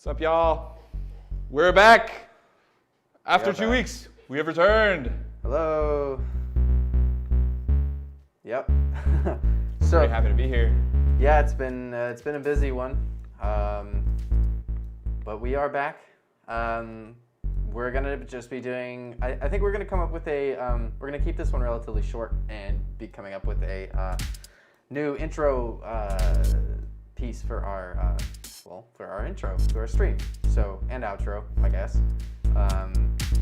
What's up, y'all? We're back. After 2 weeks, we have returned. Hello. Yep. So very happy to be here. Yeah, it's been a busy one, but we are back. We're gonna just be doing. I think we're gonna come up with a. We're gonna keep this one relatively short and be coming up with a new intro piece for our for our intro to our stream. So and outro, I guess.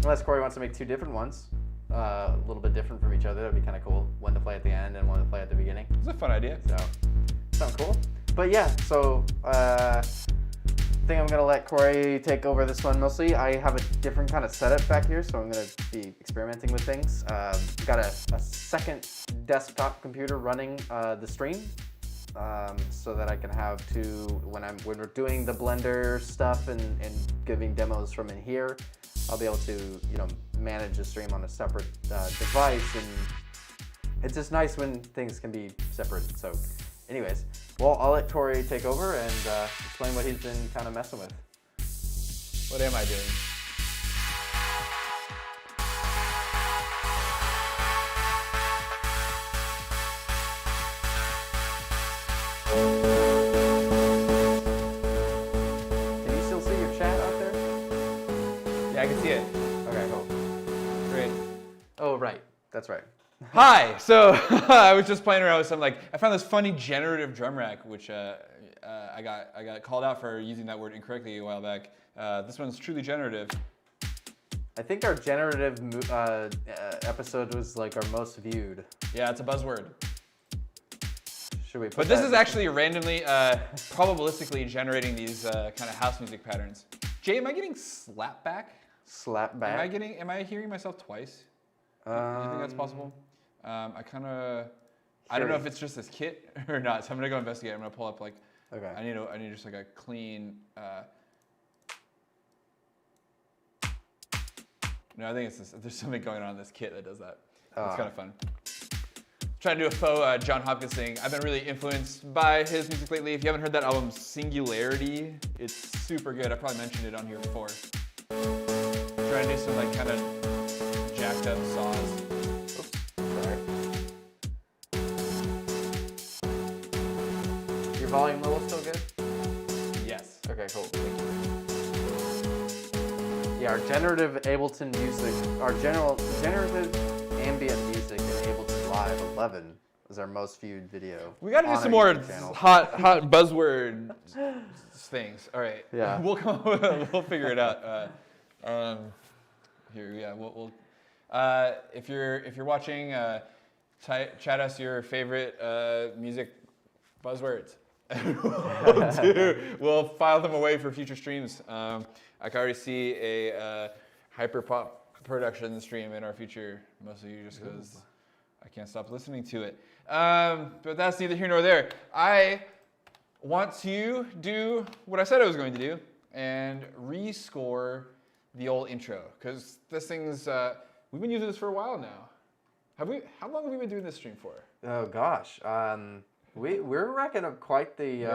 Unless Corey wants to make two different ones, a little bit different from each other, that'd be kind of cool. One to play at the end and one to play at the beginning. It's a fun idea. So, sounds cool. But yeah, so I think I'm gonna let Corey take over this one mostly. I have a different kind of setup back here, so I'm gonna be experimenting with things. Got a second desktop computer running the stream, so that I can have when we're doing the Blender stuff and giving demos from in here. I'll be able to, manage the stream on a separate device, and it's just nice when things can be separate. So, anyways, well, I'll let Corey take over and explain what he's been kind of messing with. What am I doing? Can you still see your chat out there? Yeah, I can see it. Okay, cool. Great. Oh, right. That's right. Hi. So I was just playing around with some I found this funny generative drum rack, which I got called out for using that word incorrectly a while back. This one's truly generative. I think our generative episode was our most viewed. Yeah, it's a buzzword. Should we put But this is actually randomly, probabilistically generating these kind of house music patterns. Jay, am I getting slap back? Slap back? Am I hearing myself twice? Do you think that's possible? I don't know if it's just this kit or not, so I'm gonna go investigate. I'm gonna pull up okay. I need just a clean. No, I think it's this. There's something going on in this kit that does that. It's kind of fun. Trying to do a faux John Hopkins thing. I've been really influenced by his music lately. If you haven't heard that album, Singularity, it's super good. I probably mentioned it on here before. Trying to do some kind of jacked up saws. Oops, sorry. Your volume level still good? Yes. Okay, cool. Thank you. Yeah, our generative Ableton music, our generative ambient music in Ableton Live 11 is our most viewed video. We got to do some more hot buzzword things. All right. Yeah. We'll figure it out. Here, yeah. If you're watching, chat us your favorite music buzzwords. We'll file them away for future streams. I can already see a hyperpop production stream in our future, mostly just because I can't stop listening to it. But that's neither here nor there. I want to do what I said I was going to do and rescore the old intro, because this thing's we've been using this for a while now. How long have we been doing this stream for? Oh gosh, we're racking up quite the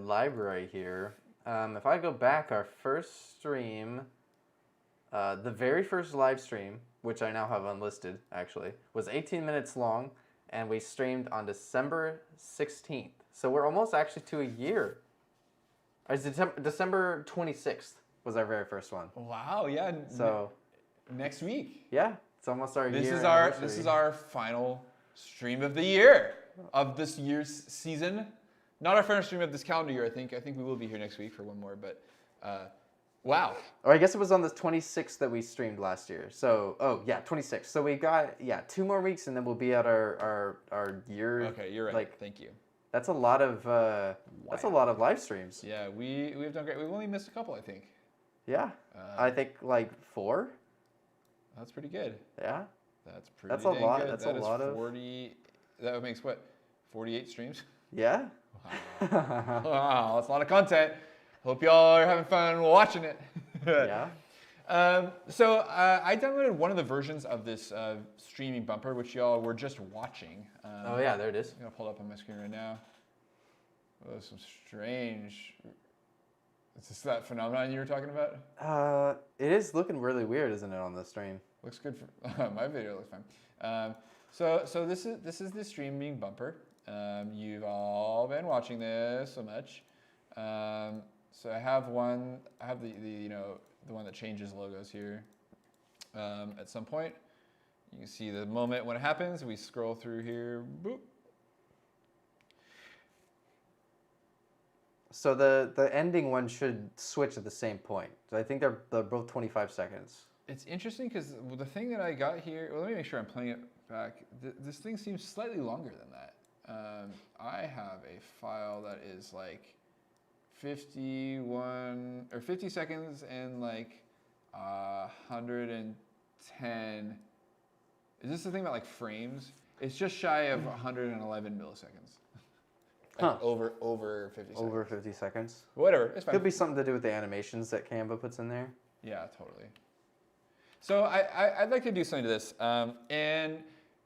library here. If I go back, our first stream, the very first live stream, which I now have unlisted actually, was 18 minutes long, and we streamed on December 16th. So we're almost actually to a year. December 26th was our very first one. Wow, yeah. So next week. Yeah, it's almost our year. This is our final stream of the year, of this year's season. Not our final stream of this calendar year, I think. I think we will be here next week for one more, but wow. Or I guess it was on the 26th that we streamed last year. So, 26th. So we got 2 more weeks, and then we'll be at our year. Okay, you're right. Thank you. That's a lot of live streams. Yeah, we've done great. We've only missed a couple, I think. Yeah, I think 4. That's pretty good. Yeah, that's a lot. good. That's a lot of 40. That makes what? 48 streams. Yeah. Wow. Wow, that's a lot of content. Hope y'all are having fun watching it. Yeah. So I downloaded one of the versions of this streaming bumper, which y'all were just watching. Oh yeah, there it is. I'm gonna pull it up on my screen right now. Oh, some strange Is this that phenomenon you were talking about? It is looking really weird, isn't it, on the stream? Looks good for my video. Looks fine. So this is the streaming bumper. You've all been watching this so much. So I have one. I have the the one that changes logos here. At some point, you can see the moment when it happens. We scroll through here. Boop. So the ending one should switch at the same point. So I think they're both 25 seconds. It's interesting because the thing that I got here. Well, let me make sure I'm playing it back. This thing seems slightly longer than that. I have a file that is like 51 or 50 seconds and like 110. Is this the thing about like frames? It's just shy of 111 milliseconds. Like over 50 seconds. Over 50 seconds. Whatever, it's fine. Could be something to do with the animations that Canva puts in there. Yeah, totally. So I'd like to do something to this, and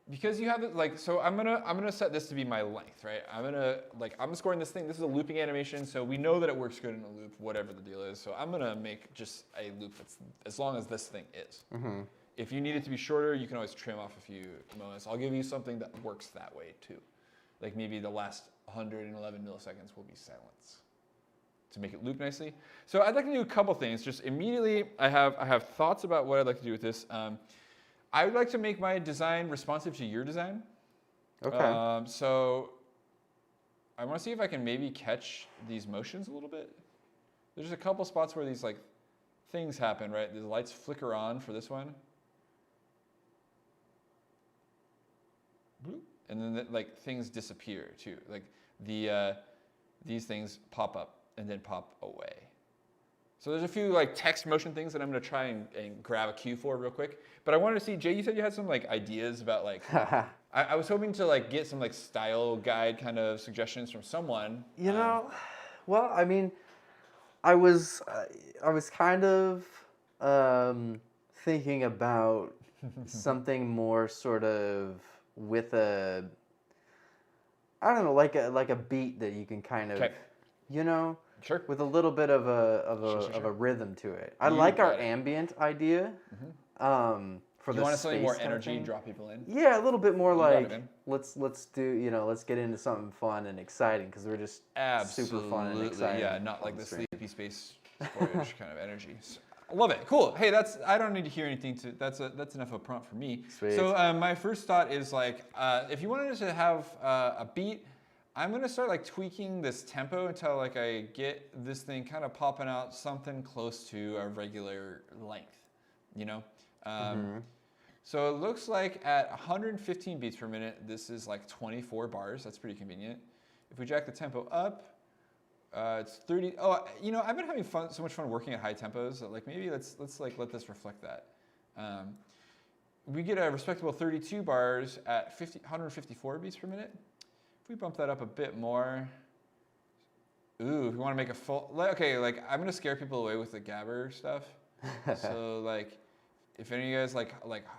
because you have it, like, so I'm gonna set this to be my length, right? I'm scoring this thing. This is a looping animation, so we know that it works good in a loop, whatever the deal is. So I'm gonna make just a loop that's as long as this thing is. Mm-hmm. If you need it to be shorter, you can always trim off a few moments. I'll give you something that works that way too. Like maybe the last 111 milliseconds will be silence to make it loop nicely. So I'd like to do a couple things. Just immediately, I have thoughts about what I'd like to do with this. I would like to make my design responsive to your design. Okay. So I want to see if I can maybe catch these motions a little bit. There's a couple spots where these like things happen, right? The lights flicker on for this one. And then like things disappear too. Like these things pop up and then pop away. So there's a few like text motion things that I'm gonna try and grab a cue for real quick. But I wanted to see, Jay, you said you had some like ideas about like, I was hoping to like get some like style guide kind of suggestions from someone. You know, well, I mean, I was kind of thinking about something more sort of with a, I don't know, like a beat that you can kind of, you know, sure, with a little bit of a rhythm to it. I like our ambient idea. Mm-hmm. For you the want something more space energy, kind of draw people in. Yeah, a little bit more like it, let's get into something fun and exciting because we're just super fun and exciting. Yeah, not like the sleepy space storage kind of energy. So, I love it. Cool. Hey, I don't need to hear anything. That's enough of a prompt for me. Sweet. So my first thought is like, if you wanted to have a beat, I'm gonna start like tweaking this tempo until like I get this thing kind of popping out something close to a regular length, you know. So it looks like at 115 beats per minute, this is like 24 bars. That's pretty convenient. If we jack the tempo up, it's 30. Oh, you know, I've been having so much fun working at high tempos that like maybe let's like let this reflect that. We get a respectable 32 bars at 154 beats per minute. If we bump that up a bit more, ooh, if we want to make a full, okay, like I'm gonna scare people away with the gabber stuff. So like, if any of you guys like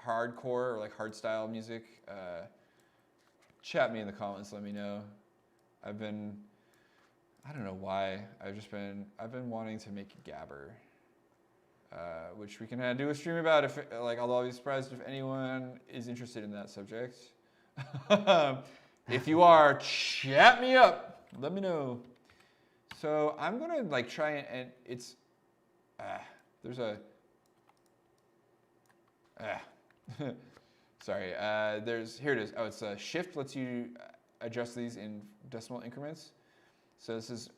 hardcore or like hardstyle music, chat me in the comments. Let me know. I don't know why. I've been wanting to make gabber, which we can do a stream about. If like, although I'll be surprised if anyone is interested in that subject. If you are, chat me up. Let me know. So I'm gonna like try and it's there's a sorry. Here it is. Oh, it's a shift lets you adjust these in decimal increments. So this is,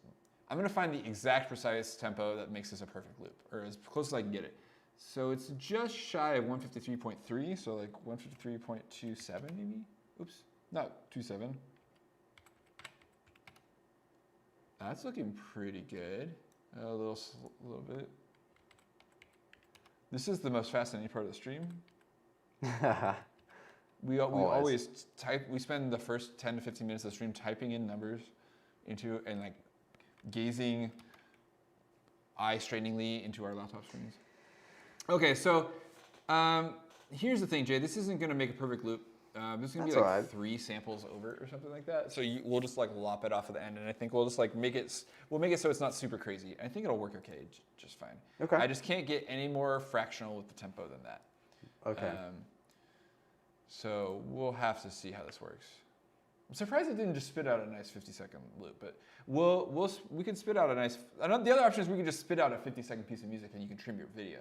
I'm gonna find the exact precise tempo that makes this a perfect loop, or as close as I can get it. So it's just shy of 153.3, so like 153.27 maybe? Oops, not 27. That's looking pretty good. A little bit. This is the most fascinating part of the stream. We always type. We spend the first 10 to 15 minutes of the stream typing in numbers into and like gazing eye-strainingly into our laptop screens. Okay, so here's the thing, Jay. This isn't going to make a perfect loop. There's gonna be That's like alright. 3 samples over it or something like that. So we'll just like lop it off at the end, and I think we'll just like make it so it's not super crazy. I think it'll work okay, just fine. Okay. I just can't get any more fractional with the tempo than that. Okay. So we'll have to see how this works. I'm surprised it didn't just spit out a nice 50-second loop, but we can spit out a nice. The other option is we can just spit out a 50-second piece of music and you can trim your video.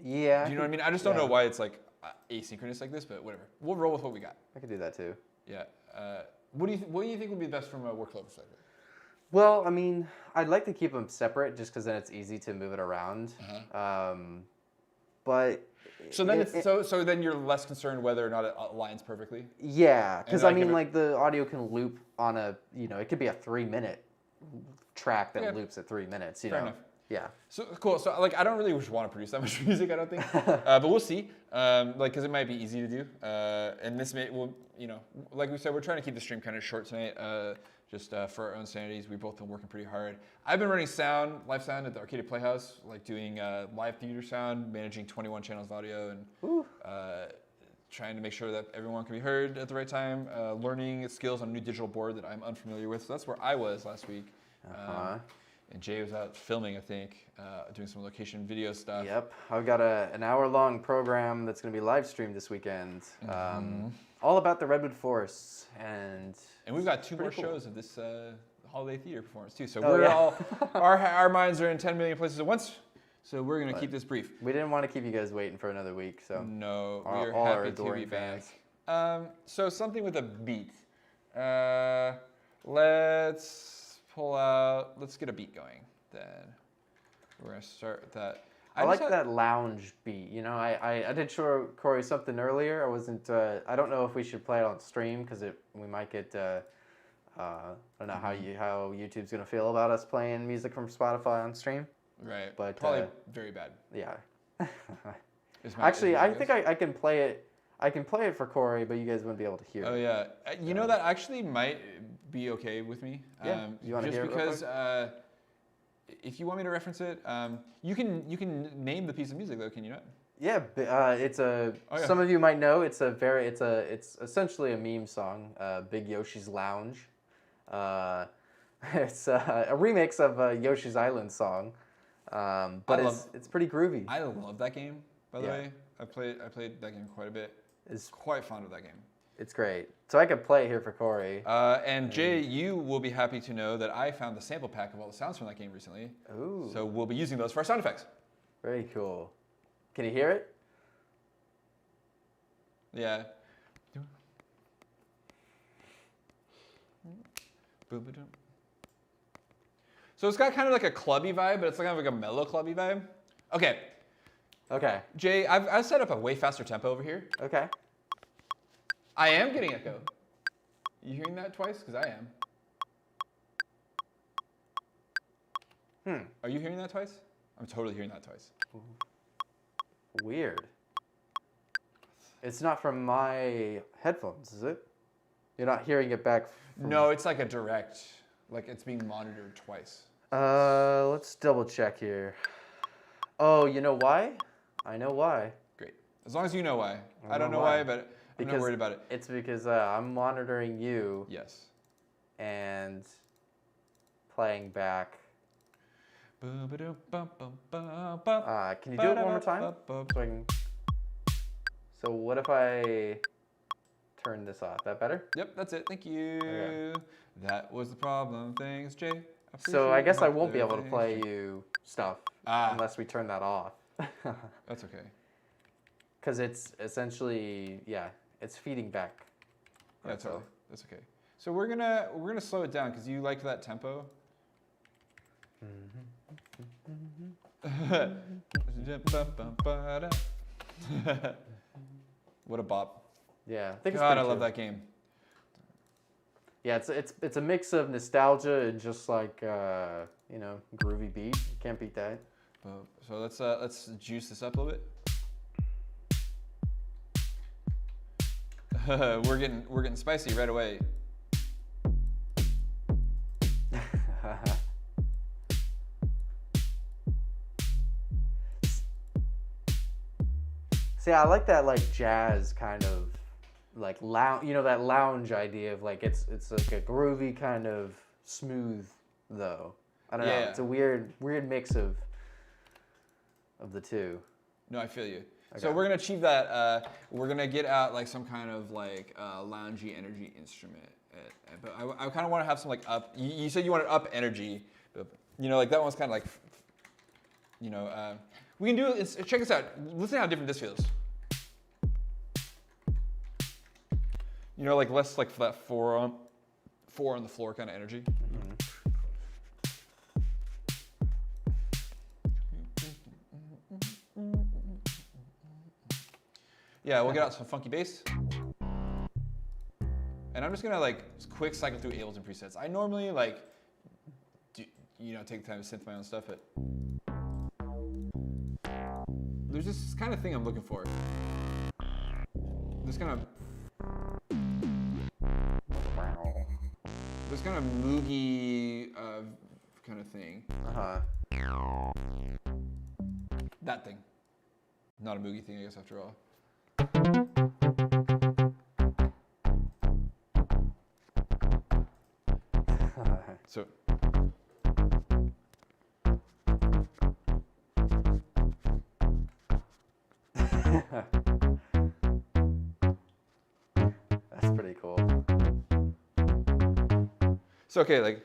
Yeah. Do you know what I mean? I just don't know why it's like asynchronous like this, but whatever. We'll roll with what we got. I could do that too. Yeah. What do you think would be best from a workflow perspective? Well, I mean, I'd like to keep them separate just because then it's easy to move it around. But so then so then you're less concerned whether or not it aligns perfectly. yeah, because And, I like, mean, like the audio can loop on a it could be a 3-minute track that Okay. loops at 3 minutes. Fair enough. Yeah. So cool. So like, I don't really want to produce that much music. I don't think, but we'll see. Like, because it might be easy to do. And this will, like we said, we're trying to keep the stream kind of short tonight. Just for our own sanities, we've both been working pretty hard. I've been running live sound at the Arcade Playhouse, like doing live theater sound, managing 21 channels of audio, and trying to make sure that everyone can be heard at the right time. Learning skills on a new digital board that I'm unfamiliar with. So that's where I was last week. And Jay was out filming, I think, doing some location video stuff. Yep. I've got an hour-long program that's going to be live streamed this weekend. All about the Redwood Forests and we've got 2 more pretty cool. shows of this holiday theater performance too. So Oh, we're yeah. all our minds are in 10 million places at once. So we're gonna keep this brief. we didn't want to keep you guys waiting for another week, so No, All- we're all our happy to adoring be back. fans. So something with a beat. Let's pull out. Let's get a beat going. Then we're gonna start with that. I like that lounge beat. I did show Corey something earlier. I wasn't. I don't know if we should play it on stream because we might get. I don't know how YouTube's gonna feel about us playing music from Spotify on stream. Right, but, probably very bad. Yeah. Is I my think guess. I can play it. I can play it for Corey, but you guys wouldn't be able to hear Oh it. yeah, you know that actually might be okay with me. Yeah. You wanna just hear it real because if you want me to reference it, you can name the piece of music though, can you not? Yeah, it's a. Oh, yeah. Some of you might know it's it's essentially a meme song. Big Yoshi's Lounge. It's a remix of a Yoshi's Island song, but it's pretty groovy. I love that game. By the Yeah. way, I played that game quite a bit. It's Quite fond of that game. It's great. So I could play it here for Corey. And Jay, you will be happy to know that I found the sample pack of all the sounds from that game recently. Ooh, So we'll be using those for our sound effects. very cool. Can you hear it? Yeah. So it's got kind of like a clubby vibe, but it's kind of like a mellow clubby vibe. Okay, Okay. Jay, I've set up a way faster tempo over here. Okay. I am getting echo. You hearing that twice? Because I am. Are you hearing that twice? I'm totally hearing that twice. Weird. It's not from my headphones, is it? You're not hearing it back. No, it's like a direct, like it's being monitored twice. Let's double check here. Oh, you know why? I know why. Great. As long as you know why. I don't know know why. why, but I'm not Because worried about it. It's because I'm monitoring you Yes. and playing back. Can you do it one more time? So what if I turn this off? That better? Yep, that's it. Thank you. Okay. That was the problem. Thanks, Jay. So I guess I won't be able to Thanks, play Jay. you stuff Ah. unless we turn that off. That's okay. Because it's essentially, it's feeding back. Yeah, totally. That's okay. So we're gonna slow it down because you liked that tempo. What a bop! Yeah, I think it's God, I pretty love cool. that game. Yeah, it's a mix of nostalgia and just like groovy beat. You can't beat that. So let's juice this up a little bit. We're getting spicy right away. See, I like that like jazz kind of like that lounge idea of like it's like a groovy kind of smooth though. I don't know. Yeah. It's a weird mix of the two. No, I feel you. Okay. So we're gonna achieve that. We're gonna get out like some kind of like loungy energy instrument. But I kind of want to have some like up. You said you wanted up energy, but you know, like that one's kind of like, you know, we can do it. Check this out. Listen to how different this feels. You know, like less like that four on the floor kind of energy. Yeah, we'll get out some funky bass. And I'm just gonna like quick cycle through Ableton presets. I normally like, take the time to synth my own stuff, but there's this kind of thing I'm looking for. This kind of moogie kind of thing. That thing. Not a moogie thing, I guess, after all. So. That's pretty cool. So, okay, like.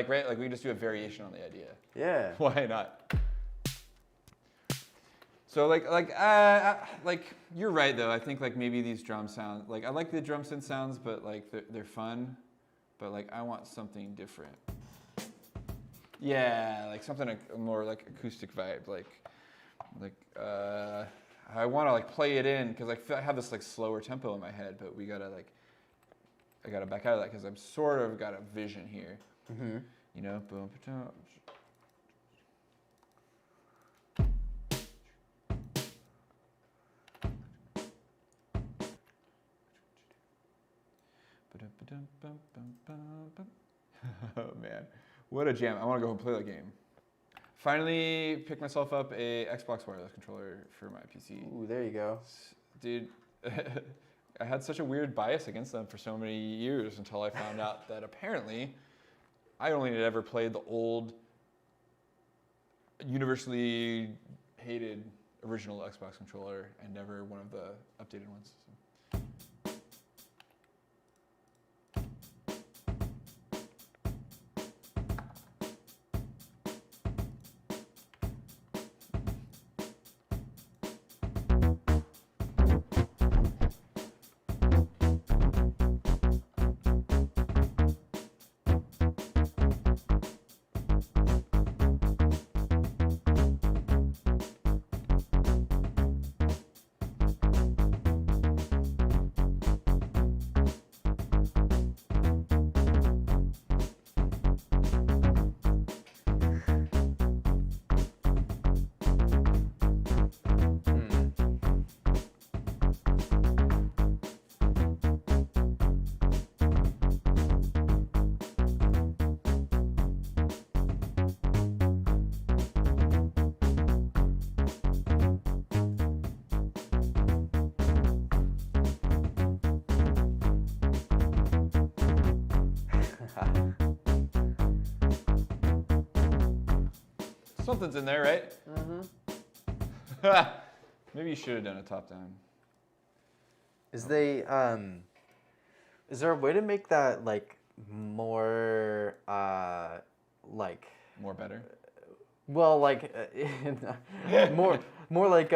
Right? Like we can just do a variation on the idea. Yeah. Why not? So like you're right though. I think like maybe these drum sounds, like I like the drum synth sounds, but like they're fun, but like I want something different. Yeah, like something more like acoustic vibe, like I want to like play it in because I have this like slower tempo in my head, but I gotta back out of that because I'm sort of got a vision here. Mm-hmm. You know, boom, boom. Oh man, what a jam. I want to go home and play that game. Finally picked myself up a Xbox wireless controller for my PC. Ooh, there you go. Dude, I had such a weird bias against them for so many years until I found out that apparently I only had ever played the old, universally hated original Xbox controller and never one of the updated ones. Something's in there, right? Mm-hmm. Maybe you should have done a top down. Is there a way to make that like more like more better? Well, like more like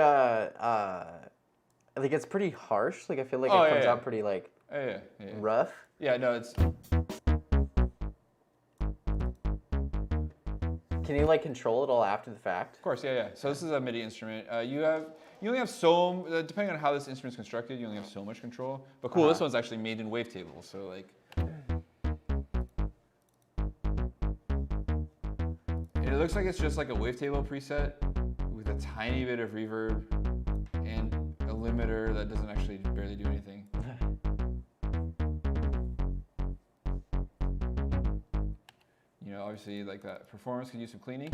it's pretty harsh. Like I feel like it comes out pretty like rough. Yeah, no, it's. Can you like control it all after the fact? Of course, yeah. So this is a MIDI instrument. You only have so, depending on how this instrument's constructed, you only have so much control. But cool, this one's actually made in wavetable, so like. It looks like it's just like a wavetable preset with a tiny bit of reverb and a limiter that doesn't actually barely do anything. obviously like that performance could use some cleaning.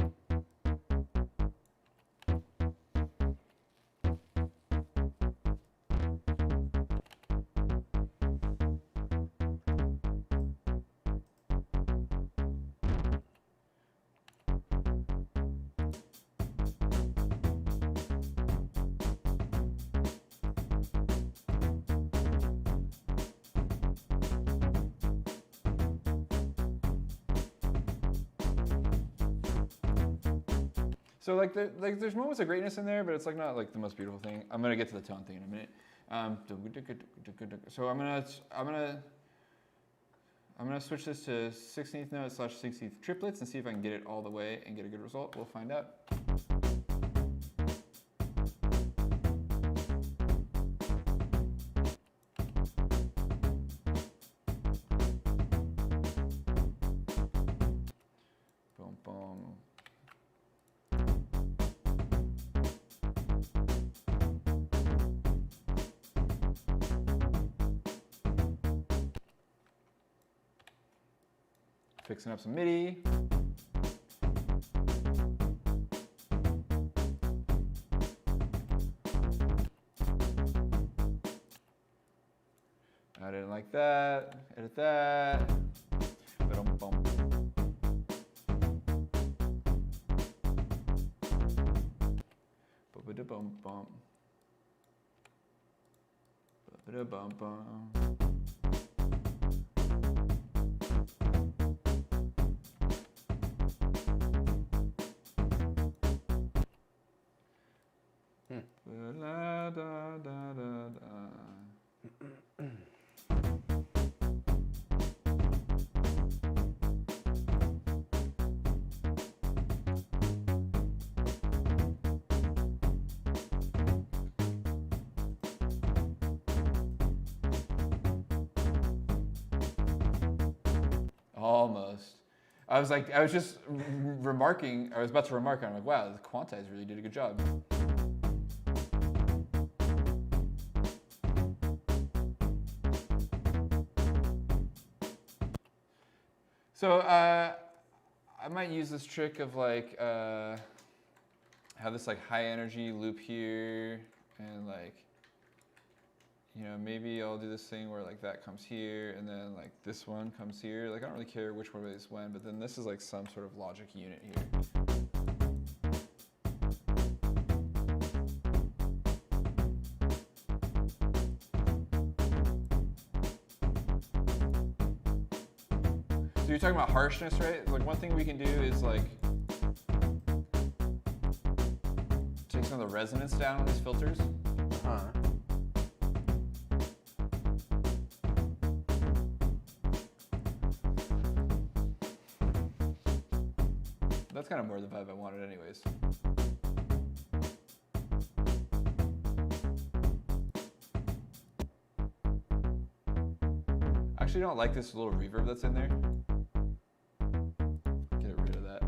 So like there's moments of greatness in there, but it's like not like the most beautiful thing. I'm gonna get to the tone thing in a minute. So I'm gonna switch this to 16th note / 16th triplets and see if I can get it all the way and get a good result. We'll find out. Boom, boom. Fixing up some MIDI. I didn't like that. Edit that. Ba-dum-bum. Ba-ba-da-bum-bum. Ba-ba-da-bum-bum. Da, da, da, da, da. Almost. I was just remarking, I was about to remark, I'm like, wow, the Quantize really did a good job. So I might use this trick of like have this like high energy loop here, and like, you know, maybe I'll do this thing where like that comes here and then like this one comes here. Like I don't really care which one is when, but then this is like some sort of logic unit here. So you're talking about harshness, right? Like one thing we can do is like take some of the resonance down on these filters. That's kind of more the vibe I wanted anyways. I actually don't like this little reverb that's in there. Get rid of that.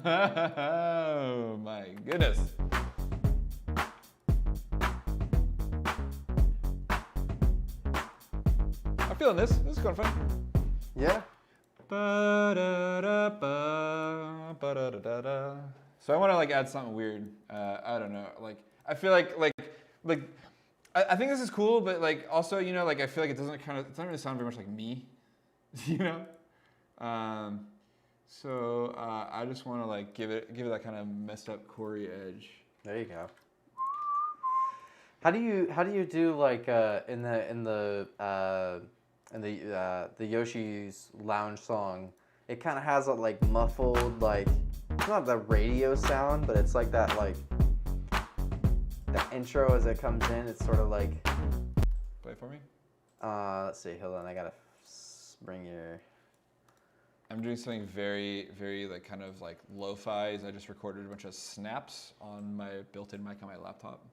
Oh my goodness. I'm feeling this. This is kind of fun. Yeah. So I want to like add something weird. I don't know. Like I feel like I think this is cool, but like also, you know, like I feel like it doesn't really sound very much like me, you know. So I just want to like give it that kind of messed up Cory edge. There you go. How do you do like in the Yoshi's Lounge song? It kind of has a like muffled, like, it's not the radio sound, but it's like that the intro as it comes in, it's sort of like. Play it for me. Let's see. Hold on. I gotta bring your. I'm doing something very, very like kind of like lo-fi. I just recorded a bunch of snaps on my built-in mic on my laptop.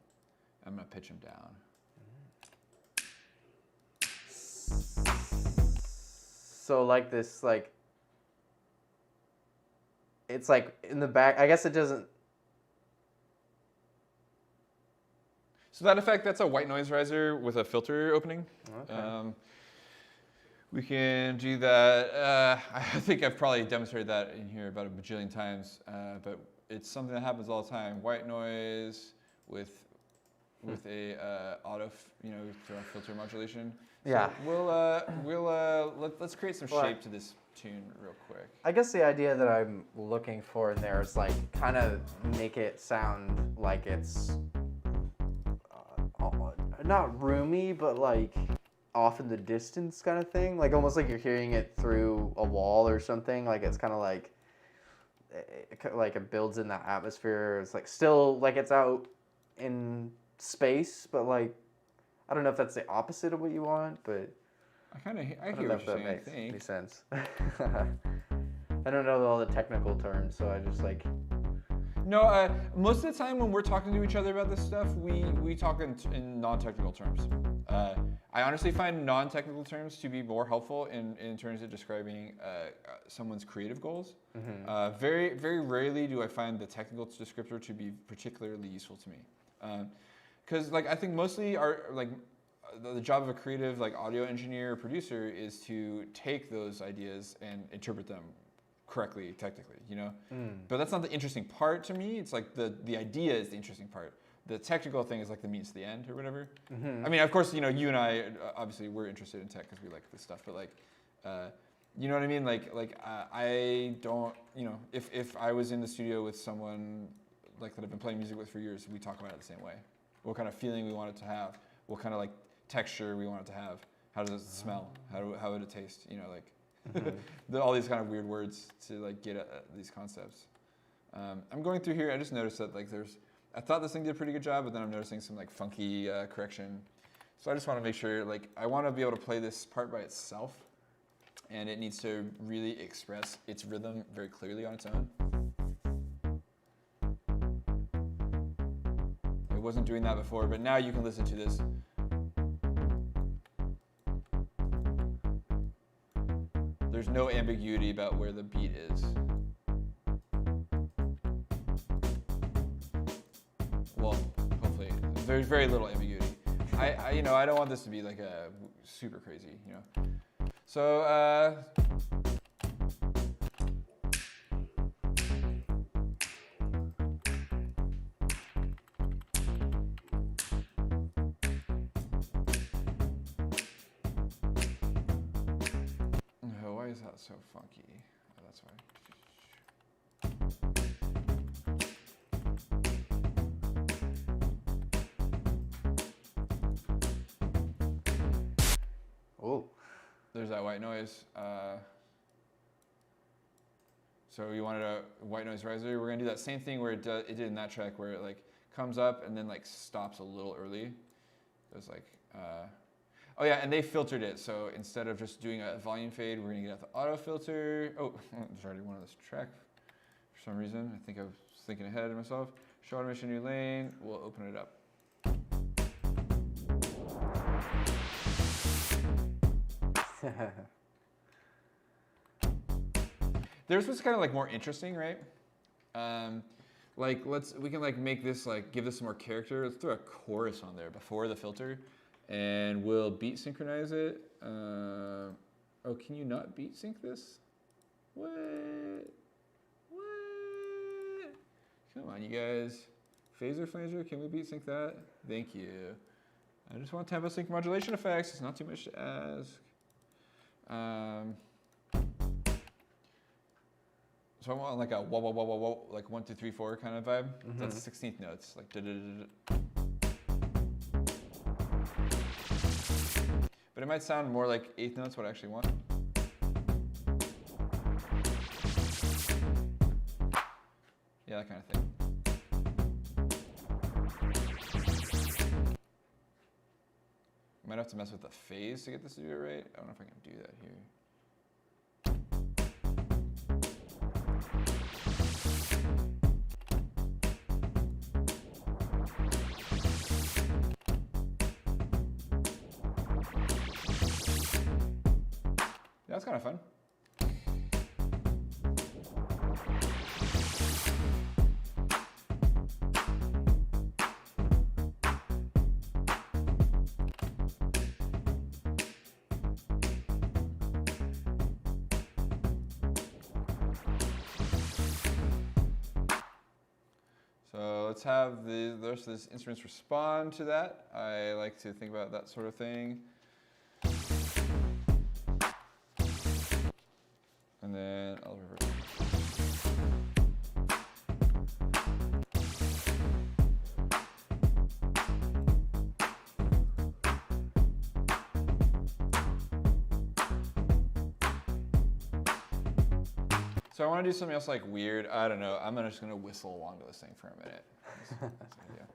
I'm gonna pitch them down. So like this, like. It's like in the back. I guess it doesn't. So that effect, that's a white noise riser with a filter opening. Okay. We can do that. I think I've probably demonstrated that in here about a bajillion times, but it's something that happens all the time. White noise with a through our filter modulation. So yeah. let's create some shape to this tune real quick. I guess the idea that I'm looking for in there is like kind of make it sound like it's not roomy, but like off in the distance kind of thing. Like almost like you're hearing it through a wall or something. Like it's kind of like it builds in that atmosphere. It's like still like it's out in space, but like I don't know if that's the opposite of what you want, but I hear what you're saying. Makes any sense. I don't know all the technical terms, so I just like. No, most of the time when we're talking to each other about this stuff, we talk in non-technical terms. I honestly find non-technical terms to be more helpful in terms of describing someone's creative goals. Mm-hmm. Very, very rarely do I find the technical descriptor to be particularly useful to me. Because like I think mostly the job of a creative like audio engineer or producer is to take those ideas and interpret them correctly technically, you know? But that's not the interesting part to me. It's like the idea is the interesting part. The technical thing is like the means to the end or whatever. Mm-hmm. I mean, of course, you know, you and I, obviously we're interested in tech because we like this stuff, but like, you know what I mean? I don't, you know, if I was in the studio with someone like that I've been playing music with for years, we talk about it the same way. What kind of feeling we want it to have, what kind of like texture we want it to have, how does it smell, how would it taste, you know, like. Mm-hmm. All these kind of weird words to like get at these concepts. I'm going through here. I just noticed that like I thought this thing did a pretty good job, but then I'm noticing some like funky correction. So I just want to make sure like I want to be able to play this part by itself, and it needs to really express its rhythm very clearly on its own. It wasn't doing that before, but now you can listen to this. There's no ambiguity about where the beat is. Well, hopefully, there's very little ambiguity. I don't want this to be like a super crazy, you know. So, why is that so funky? Oh, that's why. Oh. There's that white noise. So you wanted a white noise riser. We're gonna do that same thing where it did in that track where it like comes up and then like stops a little early. It was like, oh yeah, and they filtered it. So instead of just doing a volume fade, we're gonna get out the auto filter. Oh, there's already one of this track for some reason. I think I was thinking ahead of myself. Show automation new lane. We'll open it up. There's what's kind of like more interesting, right? Like we can like make this like give this some more character. Let's throw a chorus on there before the filter, and we'll beat synchronize it. Oh, can you not beat sync this? What? Come on, you guys. Phaser flanger, can we beat sync that? Thank you. I just want tempo sync modulation effects. It's not too much to ask. So I want like a wah wah wah wah wah, like 1 2 3 4 kind of vibe. Mm-hmm. That's 16th notes, like da da da da. But it might sound more like 8th notes. What I actually want. Yeah, that kind of thing. might have to mess with the phase to get this to do it right. I don't know if I can do that here. That's kind of fun. So let's have the rest of these instruments respond to that. I like to think about that sort of thing. And then I'll reverse. So I want to do something else like weird. I don't know. I'm just going to whistle along to this thing for a minute. That's an idea.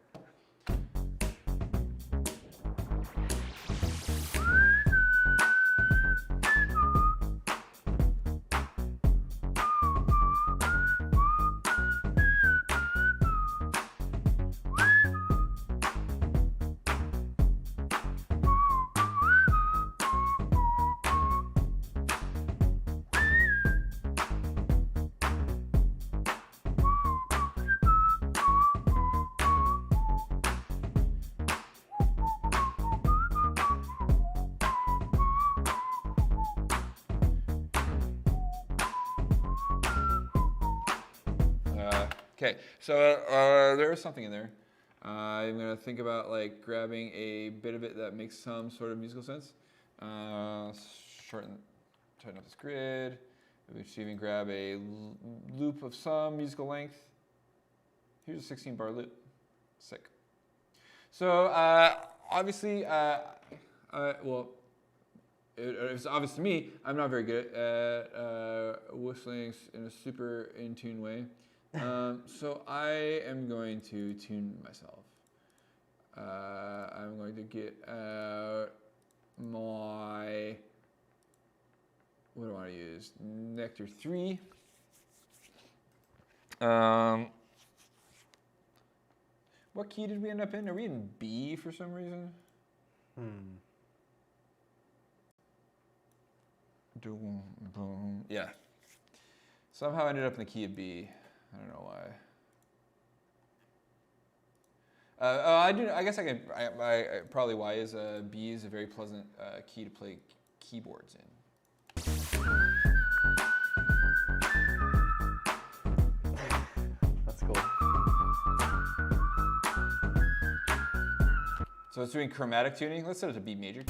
Okay, so there is something in there. I'm gonna think about like grabbing a bit of it that makes some sort of musical sense. Tighten up this grid. Maybe even grab a loop of some musical length. Here's a 16 bar loop. Sick. So obviously, well, it's obvious to me, I'm not very good at whistling in a super in tune way. So I am going to tune myself. I'm going to get out my, what do I want to use? Nectar 3. What key did we end up in? Are we in B for some reason? Boom, boom. Yeah. Somehow I ended up in the key of B. I don't know why. I guess I can. Probably why is B is a very pleasant key to play keyboards in. That's cool. So it's doing chromatic tuning. Let's set it to B major.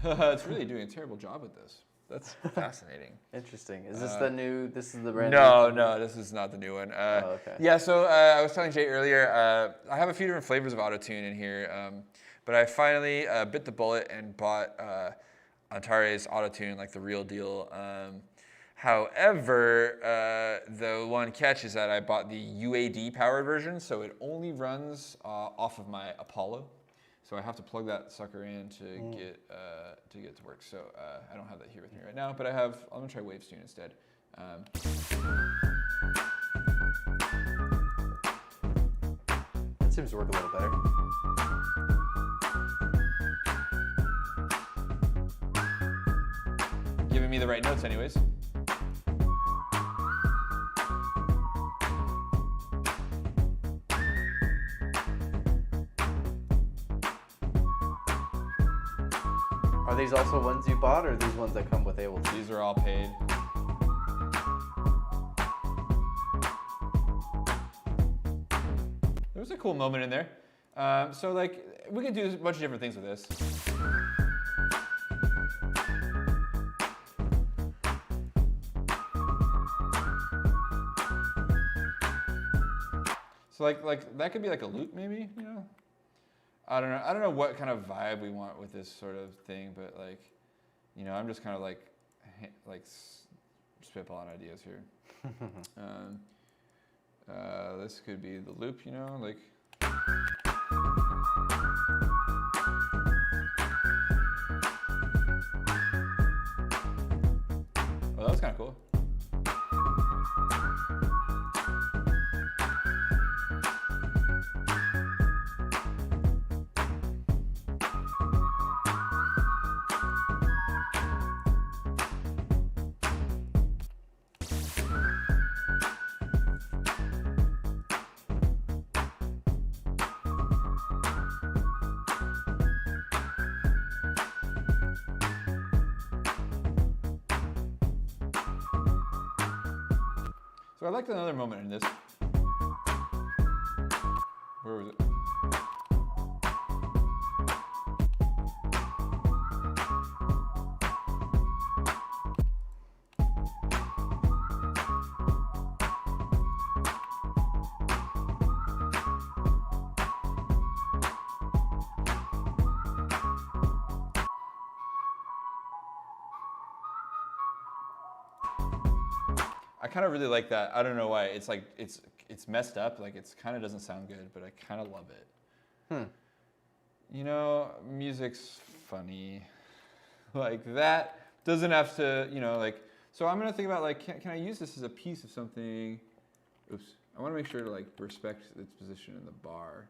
It's really doing a terrible job with this. That's fascinating. Interesting. Is this the new? This is the brand No, new? no, this is not the new one. Okay. Yeah, so I was telling Jay earlier, I have a few different flavors of auto-tune in here, but I finally bit the bullet and bought Antares auto-tune, like the real deal. However, the one catch is that I bought the UAD powered version, so it only runs off of my Apollo. So I have to plug that sucker in to get it to work. So I don't have that here with me right now, but I'm gonna try Wavestune instead. That seems to work a little better. Giving me the right notes anyways. Are these also ones you bought, or are these ones that come with Ableton? These are all paid. There was a cool moment in there. So like, we could do a bunch of different things with this. So like that could be like a loop maybe, you know? I don't know what kind of vibe we want with this sort of thing, but like, you know, I'm just kind of like spitballing ideas here. This could be the loop, you know, like. Oh, that was kind of cool. So I liked another moment in this. Where was it? I kind of really like that. I don't know why. It's like it's messed up. Like it's kind of doesn't sound good, but I kind of love it. You know, music's funny. Like that doesn't have to, you know, like. So I'm gonna think about like, can I use this as a piece of something? Oops. I want to make sure to like respect its position in the bar.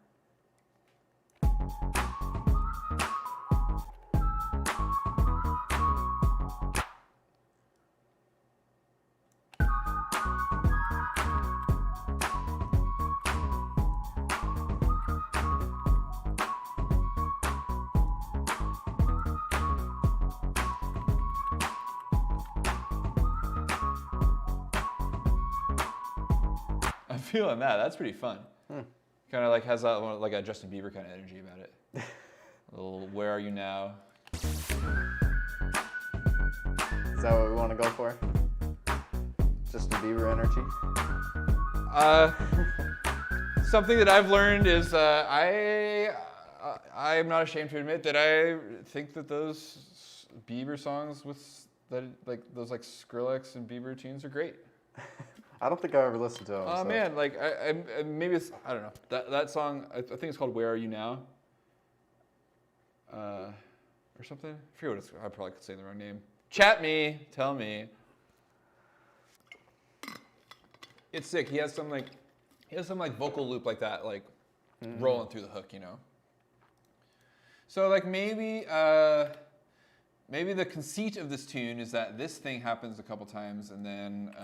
I'm feeling that. That's pretty fun. Kind of like has that like a Justin Bieber kind of energy about it. A little "Where Are You Now?" Is that what we want to go for? Justin Bieber energy? Something that I've learned is I'm not ashamed to admit that I think that those Bieber songs with that like those like Skrillex and Bieber tunes are great. I don't think I've ever listened to them. Oh man, like I maybe it's I don't know that song. I think it's called "Where Are You Now," or something. I forget what it's. I probably could say the wrong name. Chat me, tell me. It's sick. He has some like vocal loop like that, like rolling through the hook, you know. So like maybe the conceit of this tune is that this thing happens a couple times and then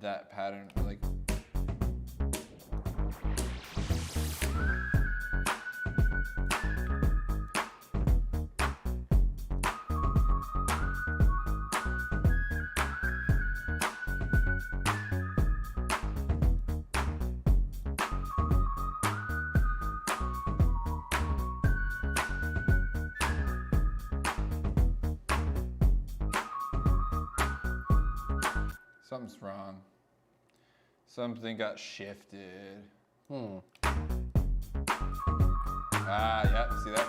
that pattern like. Something's wrong. Something got shifted. Ah, yeah, see that?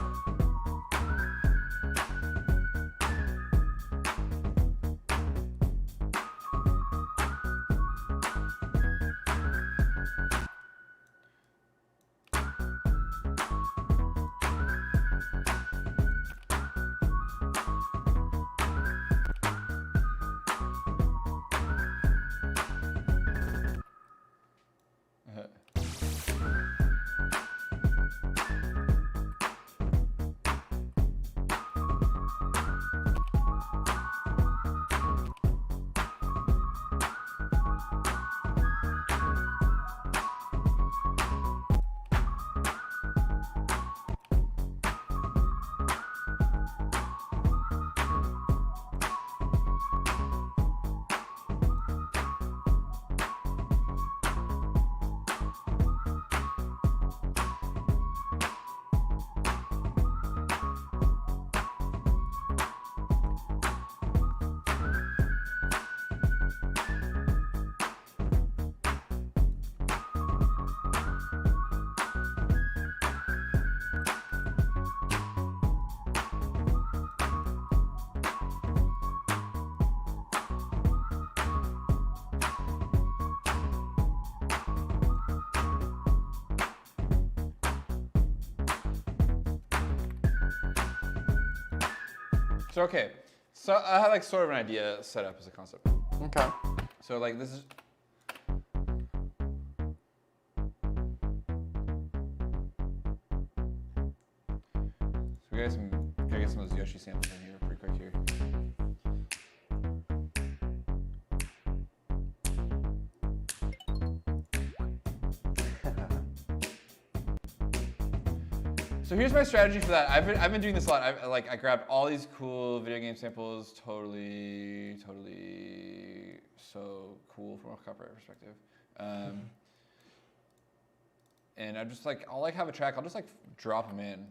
So okay, so I had like sort of an idea set up as a concept. Okay. So like this is. So we got gotta get some of those Yoshi samples in here pretty quick here. So here's my strategy for that. I've been doing this a lot. I grabbed all these cool video game samples, totally so cool from a copyright perspective. And I just like, I'll like have a track, I'll just like drop them in.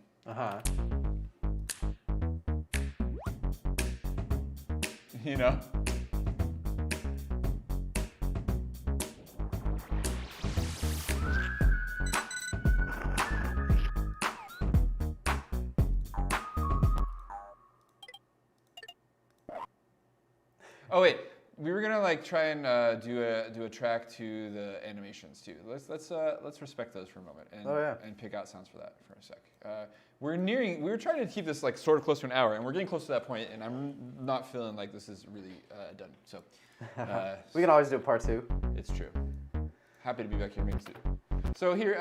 You know? Oh wait, we were gonna like try and do a track to the animations too. Let's respect those for a moment and and pick out sounds for that for a sec. We were trying to keep this like sort of close to an hour, and we're getting close to that point, and I'm not feeling like this is really done. So we can always do a part 2. It's true. Happy to be back here, maybe. So here,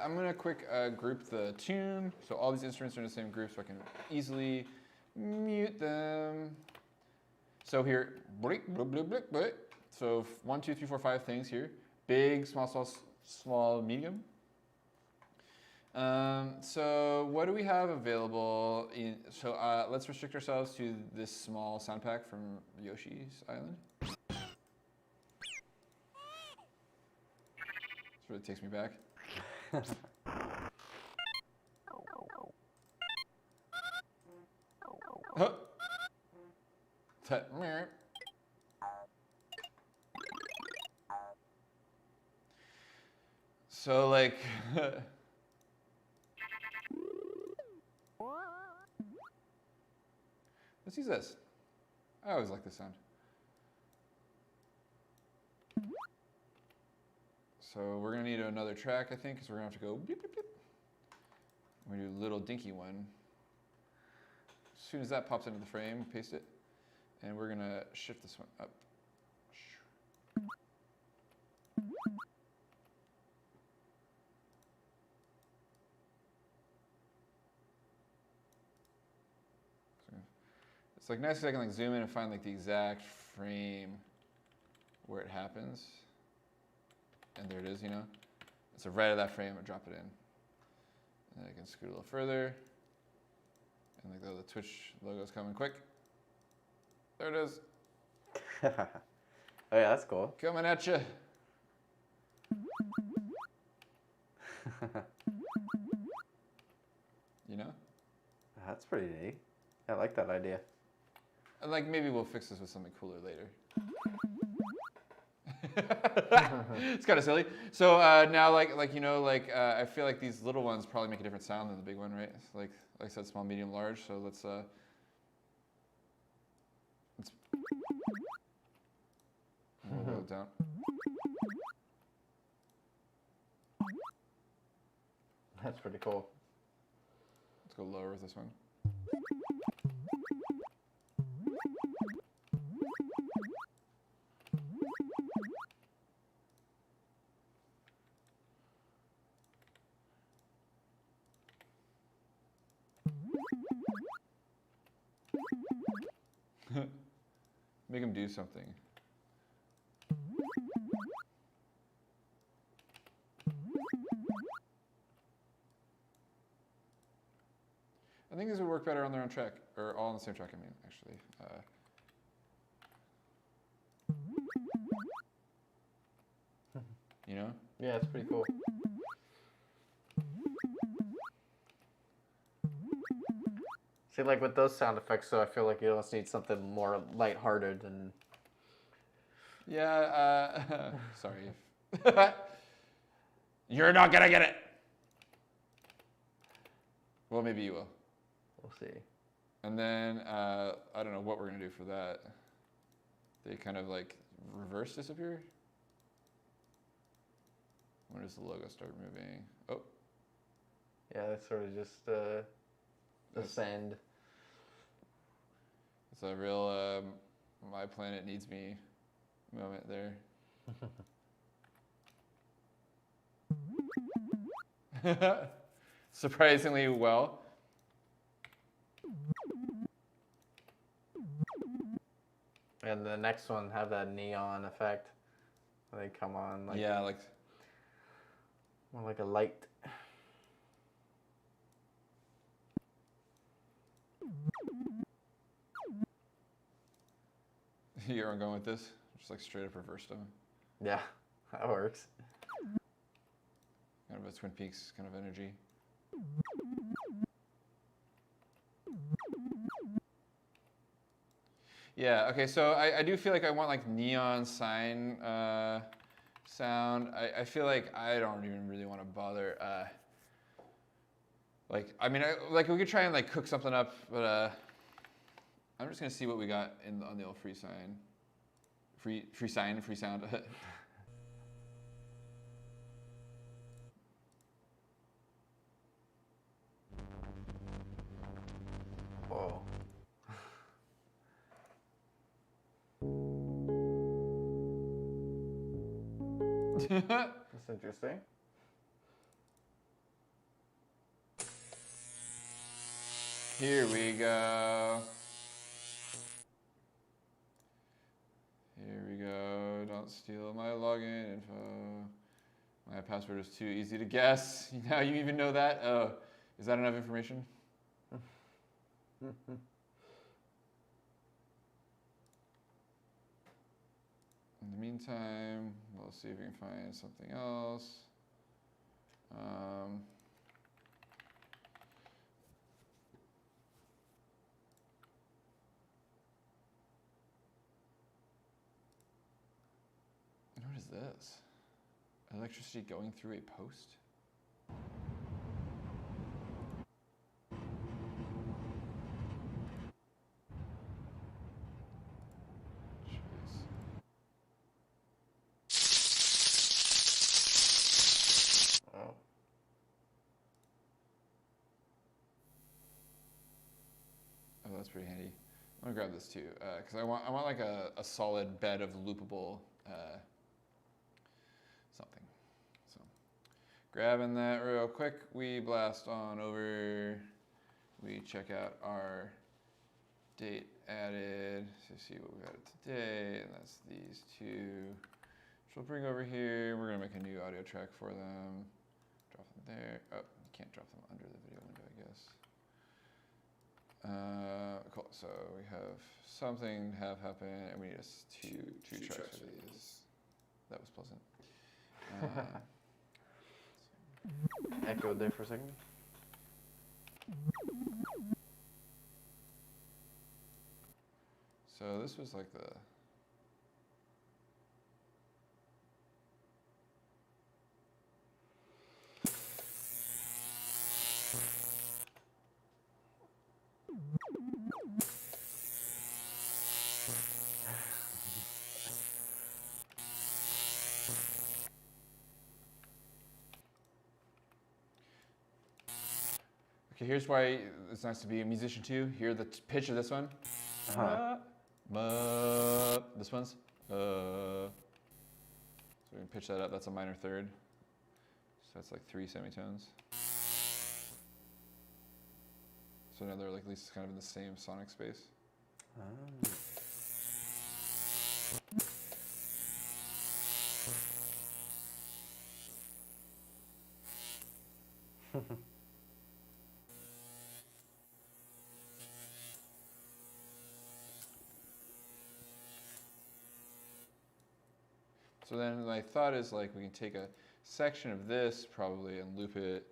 I'm gonna quick group the tune. So all these instruments are in the same group, so I can easily mute them. So here, so 1, 2, 3, 4, 5 things here. Big, small, medium. So what do we have available? So let's restrict ourselves to this small sound pack from Yoshis Island. That's where it takes me back. Huh. So like let's use this. I always like this sound. So we're gonna need another track, I think, because we're gonna have to go beep, beep, beep. We're gonna do a little dinky one. As soon as that pops into the frame, paste it. And we're gonna shift this one up. It's like nice because I can like zoom in and find like the exact frame where it happens. And there it is, you know? So right at that frame, I drop it in. And then I can scoot a little further. And like the Twitch logo's coming quick. There it is. Oh yeah, that's cool. Coming at you. You know? That's pretty neat. I like that idea. And like maybe we'll fix this with something cooler later. It's kind of silly. So now like you know like I feel like these little ones probably make a different sound than the big one, right? Like I said, small, medium, large. So let's roll it down. That's pretty cool. Let's go lower with this one. Make him do something. I think these would work better on their own track, or all on the same track, I mean, actually. You know? Yeah, it's pretty cool. See, like with those sound effects, so I feel like you almost need something more lighthearted and... Yeah, sorry. You're not gonna get it! Well, maybe you will. We'll see. And then, I don't know what we're gonna do for that. They kind of like reverse disappear? When does the logo start moving? Oh. Yeah, that's sort of just ascend. It's a real my planet needs me moment there. Surprisingly well. And the next one have that neon effect. They come on like Yeah, like more like a light. you're on going with this, just like straight up reverse them. Yeah, that works. Kind of a Twin Peaks kind of energy. Yeah, okay, so I do feel like I want like neon sign sound. I feel like I don't even really want to bother. Like, I mean, like we could try and like cook something up, but I'm just gonna see what we got on the old free sign. Free sound. Whoa. That's interesting. Here we go. Here we go. Don't steal my login info. My password is too easy to guess. Now you even know that? Oh, is that enough information? In the meantime, we'll see if we can find something else. What is this? Electricity going through a post? Oh. Oh, that's pretty handy. I'm gonna grab this too, because I want like a solid bed of loopable something. So grabbing that real quick, we blast on over. We check out our date added to see what we added today, and that's these two. Which we'll bring over here. We're gonna make a new audio track for them. Drop them there. Oh, you can't drop them under the video window, I guess. Cool. So we have something have happen, and we need two tracks for these. That was pleasant. Echoed there for a second. So this was like the. Okay, here's why it's nice to be a musician too. Hear the pitch of this one. This one's. So we can pitch that up. That's a minor third. So that's like 3 semitones. So now they're like at least kind of in the same sonic space. So then my thought is like we can take a section of this probably and loop it.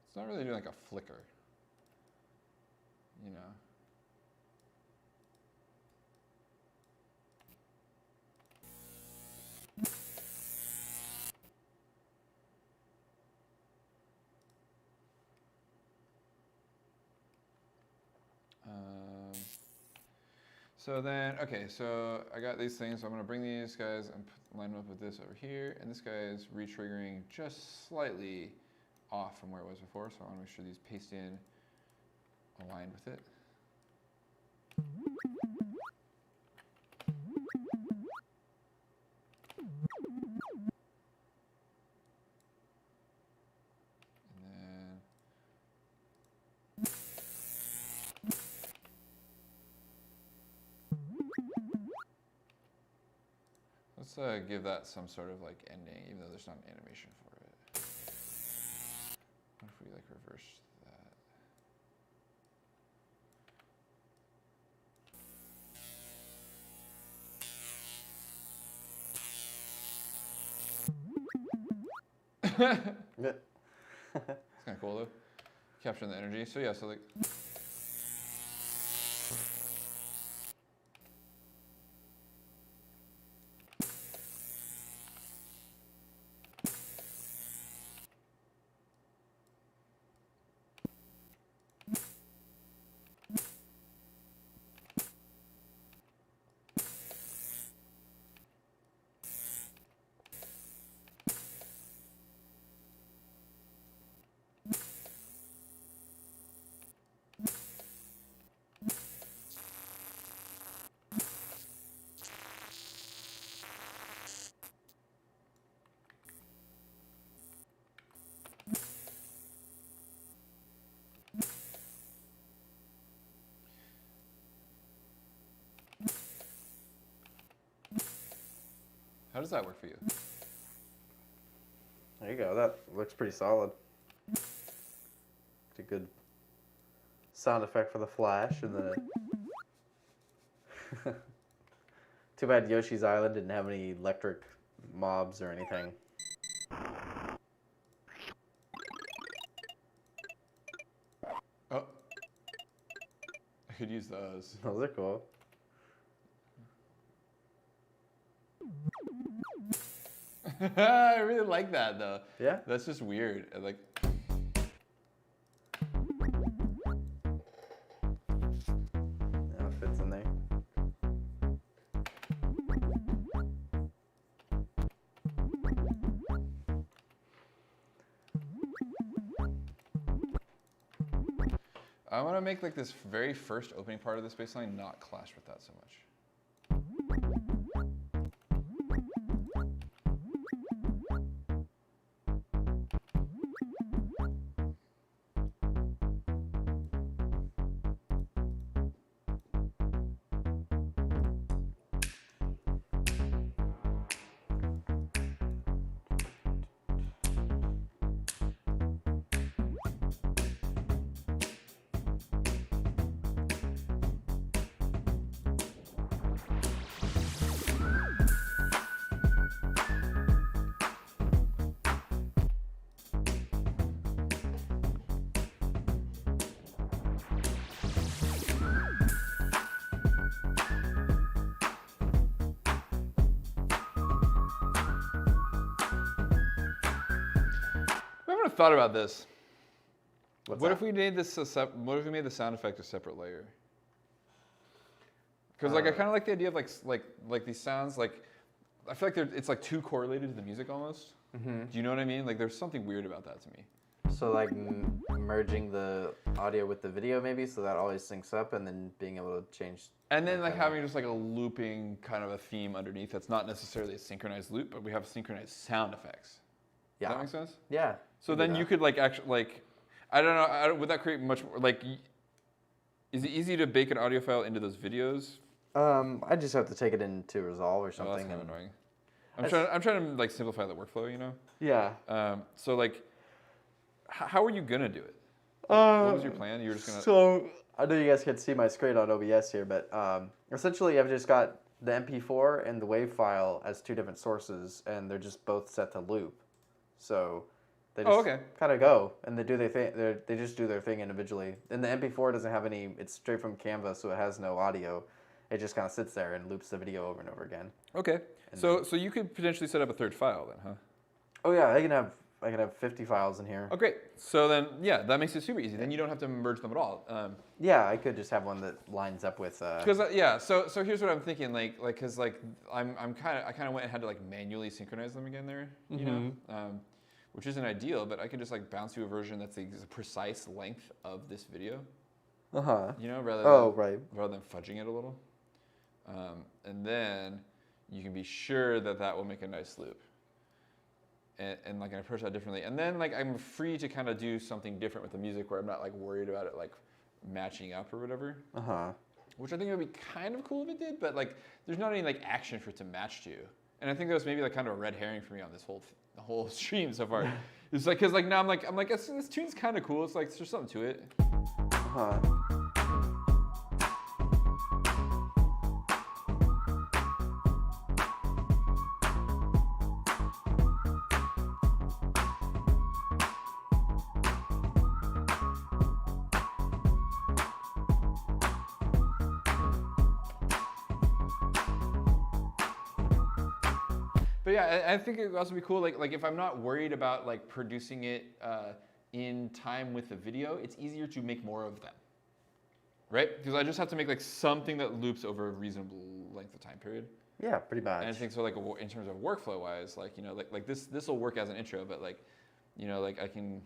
It's not really doing like a flicker, you know. So then, okay, so I got these things. So I'm gonna bring these guys and line them up with this over here, and this guy is re-triggering just slightly off from where it was before. So I want to make sure these paste in aligned with it. Let's give that some sort of like ending, even though there's not an animation for it. What if we like reverse that? Yeah. It's kind of cool though, capturing the energy. So yeah, so like. How does that work for you? There you go. That looks pretty solid. It's a good sound effect for the flash and the. Too bad Yoshis Island didn't have any electric mobs or anything. Oh, I could use those. Those are cool. I really like that though. Yeah? That's just weird. Like. Yeah, it fits in there. I want to make like this very first opening part of this bass line not clash with that so much. I haven't thought about this. What if we made this what if we made the sound effect a separate layer? Because like I kind of like the idea of like these sounds like I feel like it's like too correlated to the music almost. Mm-hmm. Do you know what I mean? Like there's something weird about that to me. So like merging the audio with the video maybe, so that always syncs up, and then being able to change. And then like having just like a looping kind of a theme underneath that's not necessarily a synchronized loop, but we have synchronized sound effects. Yeah. Does that make sense? Yeah. So then you could like actually like, I don't know, would that create much more, like, is it easy to bake an audio file into those videos? I just have to take it into Resolve or Oh, something. that's kind of annoying. I'm trying to like simplify the workflow, you know? Yeah. So like, how are you gonna do it? What was your plan? You were just gonna. So I know you guys can't see my screen on OBS here, but essentially I've just got the MP4 and the WAV file as two different sources, and they're just both set to loop. So they just kind of go, and they do their thing. They just do their thing individually. And the MP4 doesn't have any. It's straight from Canva, so it has no audio. It just kind of sits there and loops the video over and over again. Okay. So you could potentially set up a third file then, huh? Oh yeah, I can have have 50 files in here. Oh, great. So then, yeah, that makes it super easy. Then you don't have to merge them at all. Yeah, I could just have one that lines up with. Because yeah, so here's what I'm thinking, because I kind of went and had to like manually synchronize them again there, you know, which isn't ideal, but I could just like bounce to a version that's the precise length of this video. You know, rather than fudging it a little, and then you can be sure that that will make a nice loop. And like I approach that differently, and then like I'm free to kind of do something different with the music where I'm not like worried about it like matching up or whatever. Which I think would be kind of cool if it did, but like there's not any like action for it to match to. And I think that was maybe like kind of a red herring for me on this whole stream so far. It's like because like now I'm like this tune's kind of cool. It's like there's something to it. But yeah, I think it would also be cool, like if I'm not worried about like producing it in time with the video, it's easier to make more of them, right? Because I just have to make like something that loops over a reasonable length of time period. Yeah, pretty much. And I think so, like in terms of workflow wise, like you know, like this will work as an intro, but like, you know, like I can.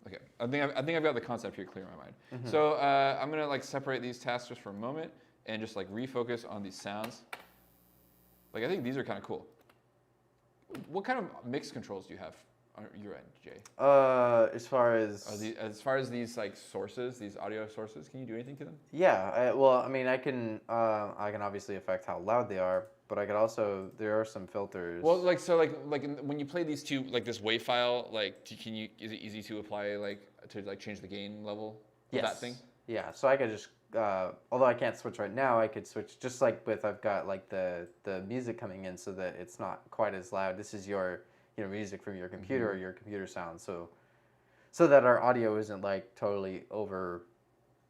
Okay, I think I've got the concept here clear in my mind. So I'm gonna like separate these tasks just for a moment and just like refocus on these sounds. Like I think these are kind of cool. What kind of mix controls do you have on your end, Jay? As far as these like sources, these audio sources, can you do anything to them? Yeah, well, I mean, I can obviously affect how loud they are, but I could also, there are some filters. Well, when you play these two, like this WAV file, like is it easy to apply to change the gain level of that thing? Yeah, so I could just, although I can't switch right now, I could switch just like with, I've got like the music coming in so that it's not quite as loud. This is your, you know, music from your computer or your computer sound. So that our audio isn't like totally over,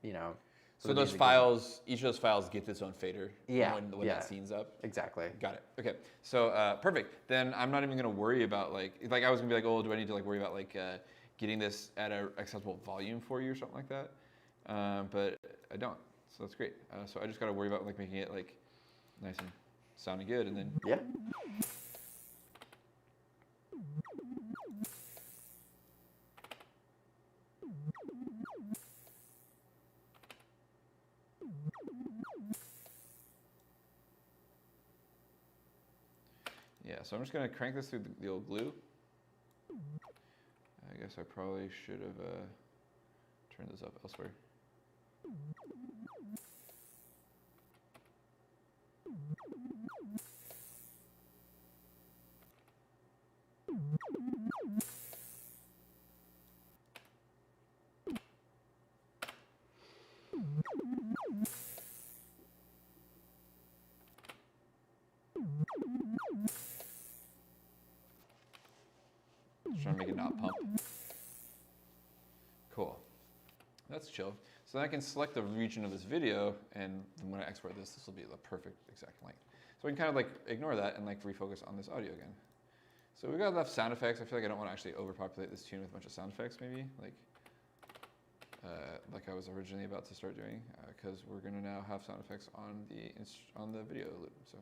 you know. So those files, each of those files gets its own fader when that scene's up? Exactly. Got it. Okay. So perfect. Then I'm not even going to worry about like I was going to be like, oh, do I need to like worry about like getting this at an acceptable volume for you or something like that? But I don't. So that's great. So I just got to worry about like making it like nice and sounding good, and then yeah. Yeah, so I'm just going to crank this through the old glue. I guess I probably should have turned this up elsewhere. Just trying to make it not pump. Cool. That's chill. So then I can select the region of this video, and when I export this, this will be the perfect exact length. So we can kind of like ignore that and like refocus on this audio again. So we've got enough sound effects. I feel like I don't want to actually overpopulate this tune with a bunch of sound effects, maybe like I was originally about to start doing, because we're gonna now have sound effects on the video loop. So.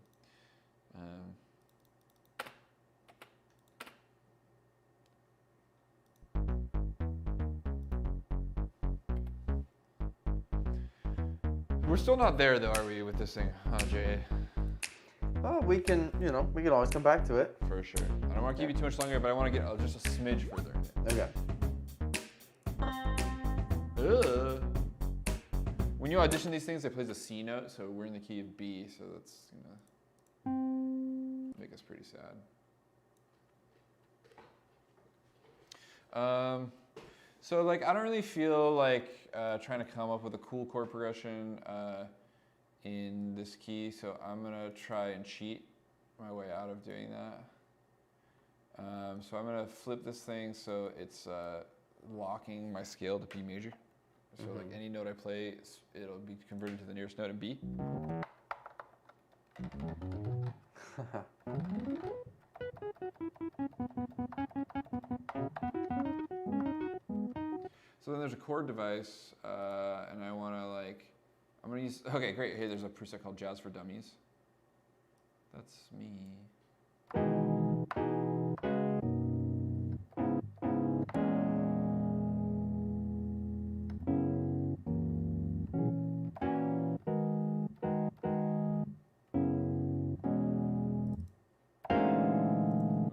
We're still not there though, are we, with this thing, Jay? Oh, we can always come back to it. For sure. I don't want to keep you too much longer, but I want to get just a smidge further. Okay. When you audition these things, it plays a C note, so we're in the key of B, so that's gonna make us pretty sad. So like, I don't really feel like trying to come up with a cool chord progression in this key, so I'm gonna try and cheat my way out of doing that. So I'm gonna flip this thing so it's locking my scale to B major. So like any note I play, it'll be converted to the nearest note in B. So then there's a chord device, and I want to like, I'm gonna use, okay, great. Hey, there's a preset called Jazz for Dummies. That's me.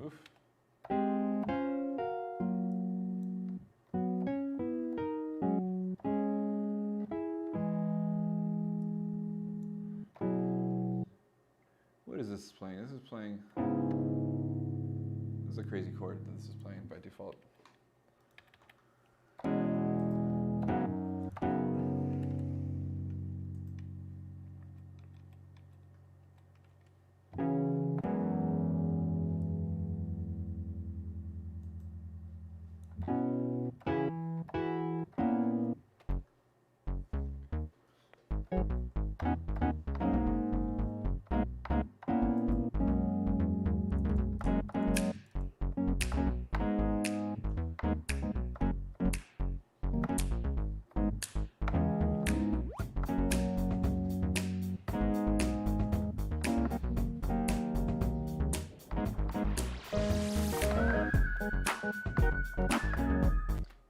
Oof. What is this playing? This is playing. This is a crazy chord that this is playing by default.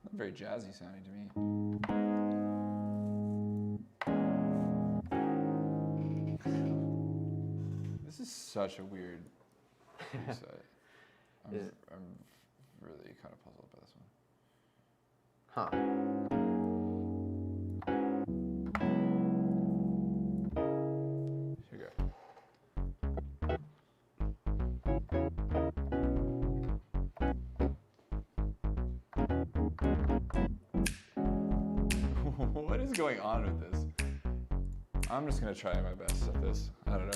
Not very jazzy sounding to me. This is such a weird preset. I'm really kind of puzzled by this one. Huh. Here we go. What is going on with this? I'm just gonna try my best at this. I don't know.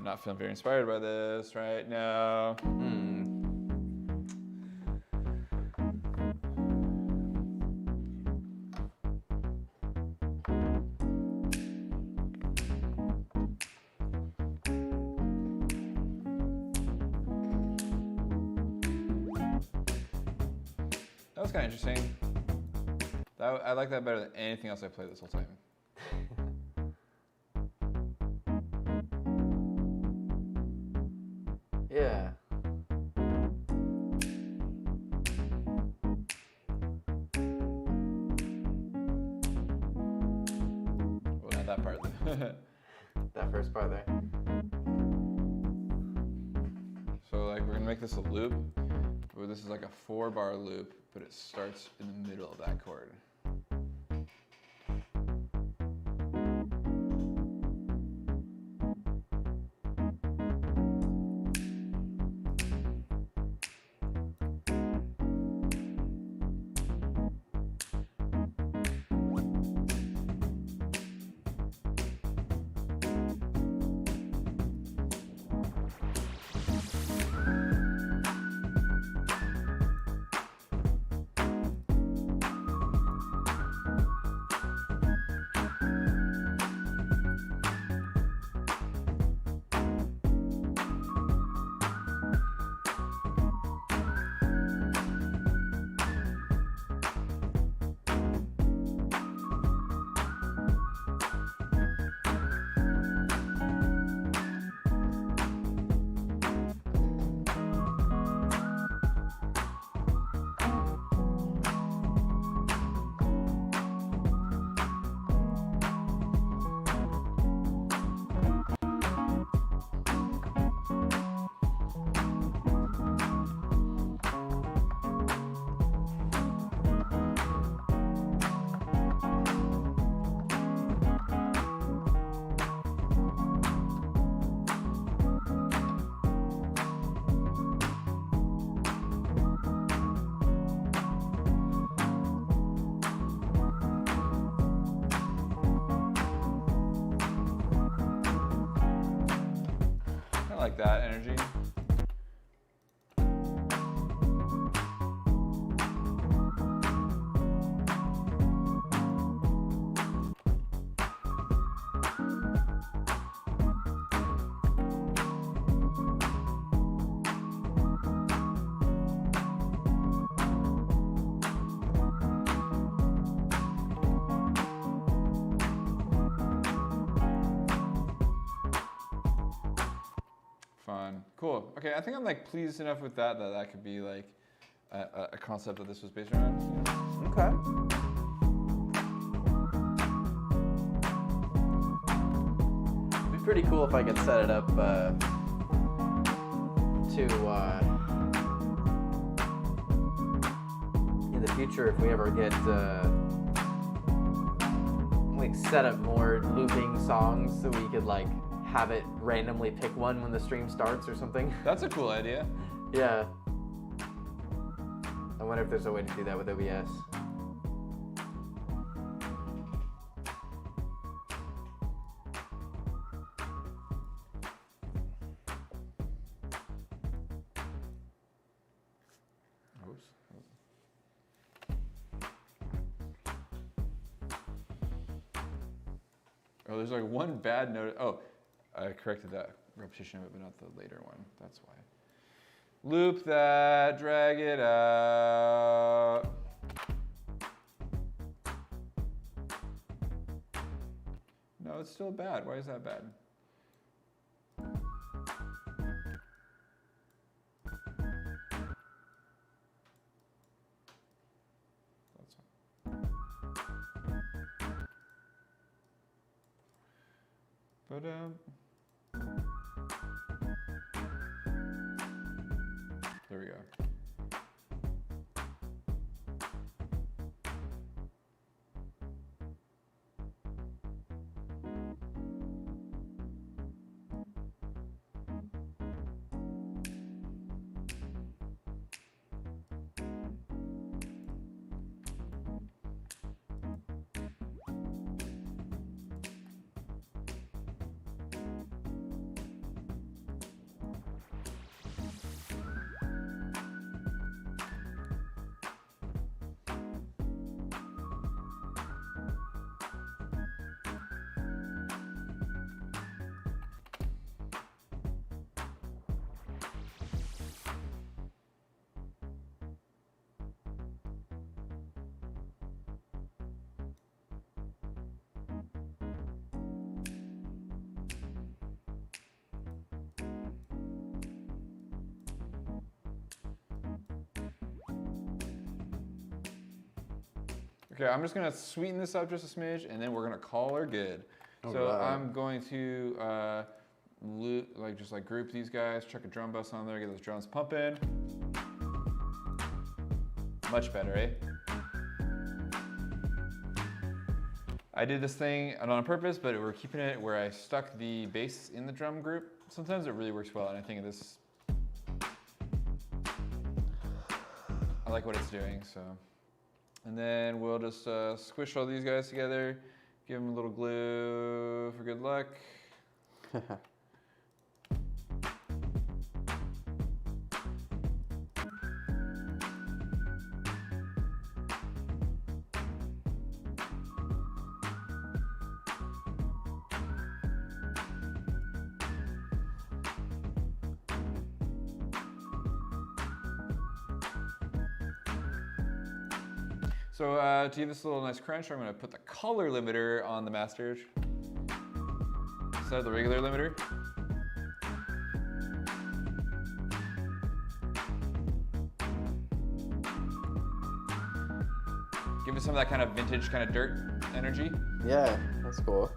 Not feeling very inspired by this right now. That was kind of interesting. I like that better than anything else I played this whole time. Yeah. Well, not that part. That first part there. So like we're gonna make this a loop, but this is like a 4-bar loop, but it starts in the middle of that chord. that energy. Fun. Cool. Okay, I think I'm like pleased enough with that that could be like a concept that this was based around. Okay. It'd be pretty cool if I could set it up to in the future if we ever get like set up more looping songs so we could like have it randomly pick one when the stream starts or something. That's a cool idea. Yeah. I wonder if there's a way to do that with OBS. Oops. Oh, there's like one bad note. Oh, I corrected that repetition of it, but not the later one. That's why. Loop that, drag it out. No, it's still bad. Why is that bad? That's fine. But there we go. Okay, I'm just gonna sweeten this up just a smidge, and then we're gonna call her good. So I'm going to just group these guys, chuck a drum bus on there, get those drums pumping. Much better, eh? I did this thing not on purpose, but we're keeping it where I stuck the bass in the drum group. Sometimes it really works well, and I think this, I like what it's doing, so. And then we'll just squish all these guys together, give them a little glue for good luck. So to give this a little nice crunch, I'm going to put the color limiter on the master instead of the regular limiter. Give it some of that kind of vintage kind of dirt energy. Yeah, that's cool.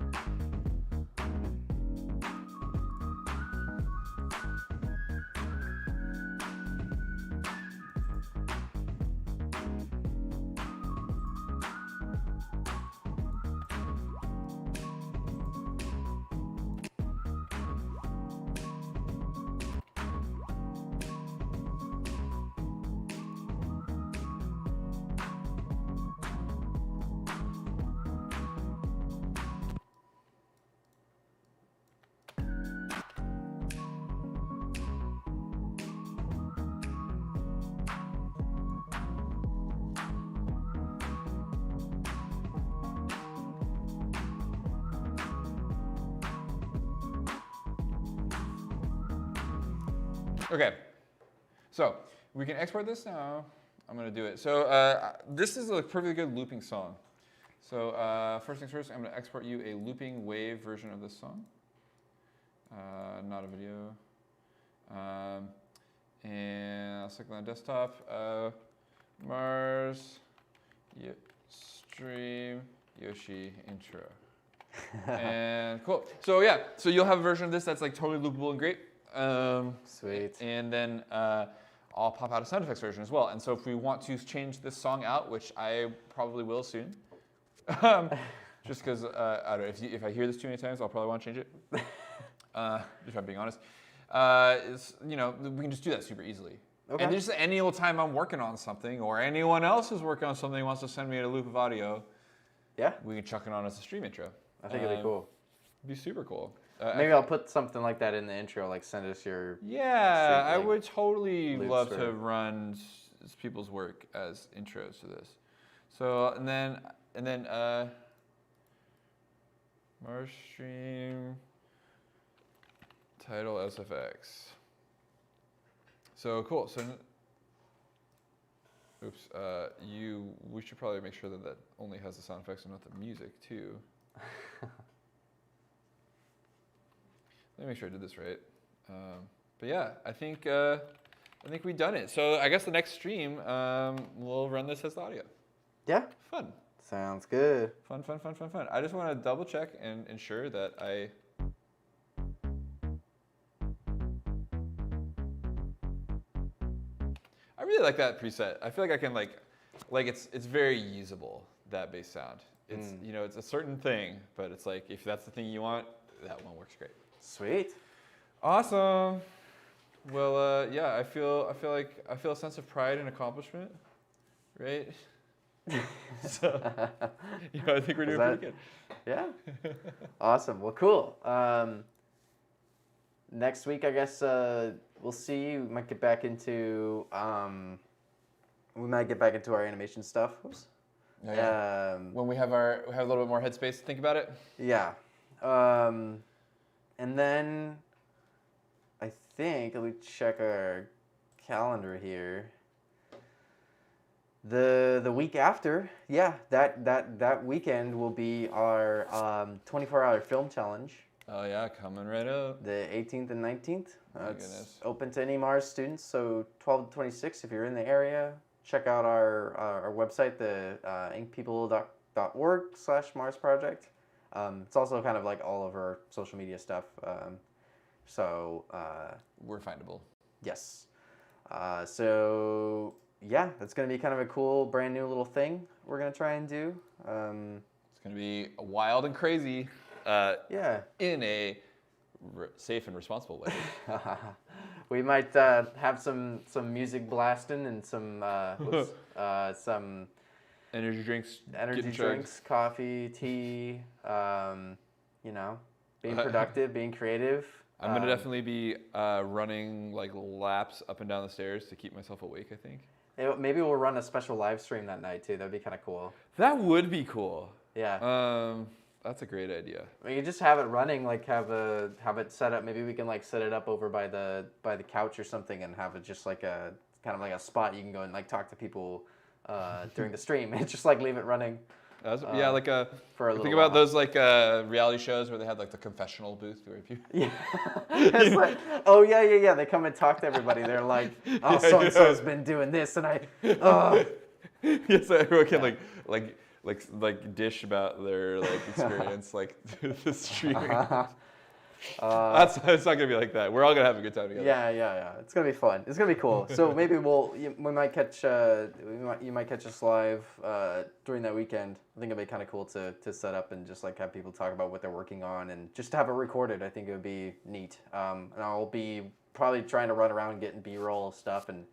Okay, so we can export this now. I'm gonna do it. So this is a perfectly good looping song. So first things first, I'm gonna export you a looping wave version of this song. Not a video. And I'll select on desktop. MARZ, stream, Yoshi intro. And cool. So yeah, so you'll have a version of this that's like totally loopable and great. Sweet. And then I'll pop out a sound effects version as well. And so if we want to change this song out, which I probably will soon, just because I don't know, if I hear this too many times, I'll probably want to change it. If I'm being honest, we can just do that super easily. Okay. And just any old time I'm working on something, or anyone else is working on something and wants to send me a loop of audio, yeah, we can chuck it on as a stream intro. I think it'd be cool. It'd be super cool. Maybe I'll put something like that in the intro, like send us your. Yeah, stream, I would totally love or... to run people's work as intros to this. So and then MARZ stream title SFX. So cool. So oops, we should probably make sure that only has the sound effects and not the music too. Let me make sure I did this right. But yeah, I think we've done it. So I guess the next stream, we'll run this as the audio. Yeah. Fun. Sounds good. Fun. I just want to double check and ensure that I really like that preset. I feel like I can like it's very usable, that bass sound. It's it's a certain thing, but it's like if that's the thing you want, that one works great. Sweet. Awesome. Well, yeah, I feel a sense of pride and accomplishment, right? So, I think we're doing pretty good. Yeah. Awesome. Well, cool. Next week, I guess we'll see. We might get back into our animation stuff. Oops. Oh, yeah. When we have a little bit more headspace to think about it. Yeah. And then I think, let me check our calendar here. The week after, yeah, that weekend will be our 24-hour film challenge. Oh yeah, coming right up. The 18th and 19th. It's goodness. open to any MARZ students, so 12 to 26 if you're in the area. Check out our website, the inkpeople.org/MARZ project. It's also kind of like all of our social media stuff. We're findable. Yes. So yeah, it's gonna be kind of a cool, brand new little thing we're gonna try and do. It's gonna be wild and crazy. Yeah. In a safe and responsible way. We might have some music blasting and some energy drinks, coffee, tea. Being productive, being creative. I'm gonna definitely be running like laps up and down the stairs to keep myself awake, I think. Maybe we'll run a special live stream that night too. That'd be kind of cool. That would be cool. Yeah. That's a great idea. We could just have it running, like have it set up. Maybe we can like set it up over by the couch or something, and have it just like a kind of like a spot you can go and like talk to people during the stream, and just like leave it running. Yeah, like a. For a little think while. about those like reality shows where they have like the confessional booth where people. Yeah. It's like, oh yeah. They come and talk to everybody. They're like, oh, so and so's been doing this, and I. Yeah, so everyone can like dish about their like experience like through the streaming. It's not gonna be like that. We're all gonna have a good time together. Yeah. It's gonna be fun. It's gonna be cool. So maybe we might catch you might catch us live during that weekend. I think it'd be kind of cool to set up and just like have people talk about what they're working on and just to have it recorded. I think it would be neat. And I'll be probably trying to run around getting B-roll stuff, and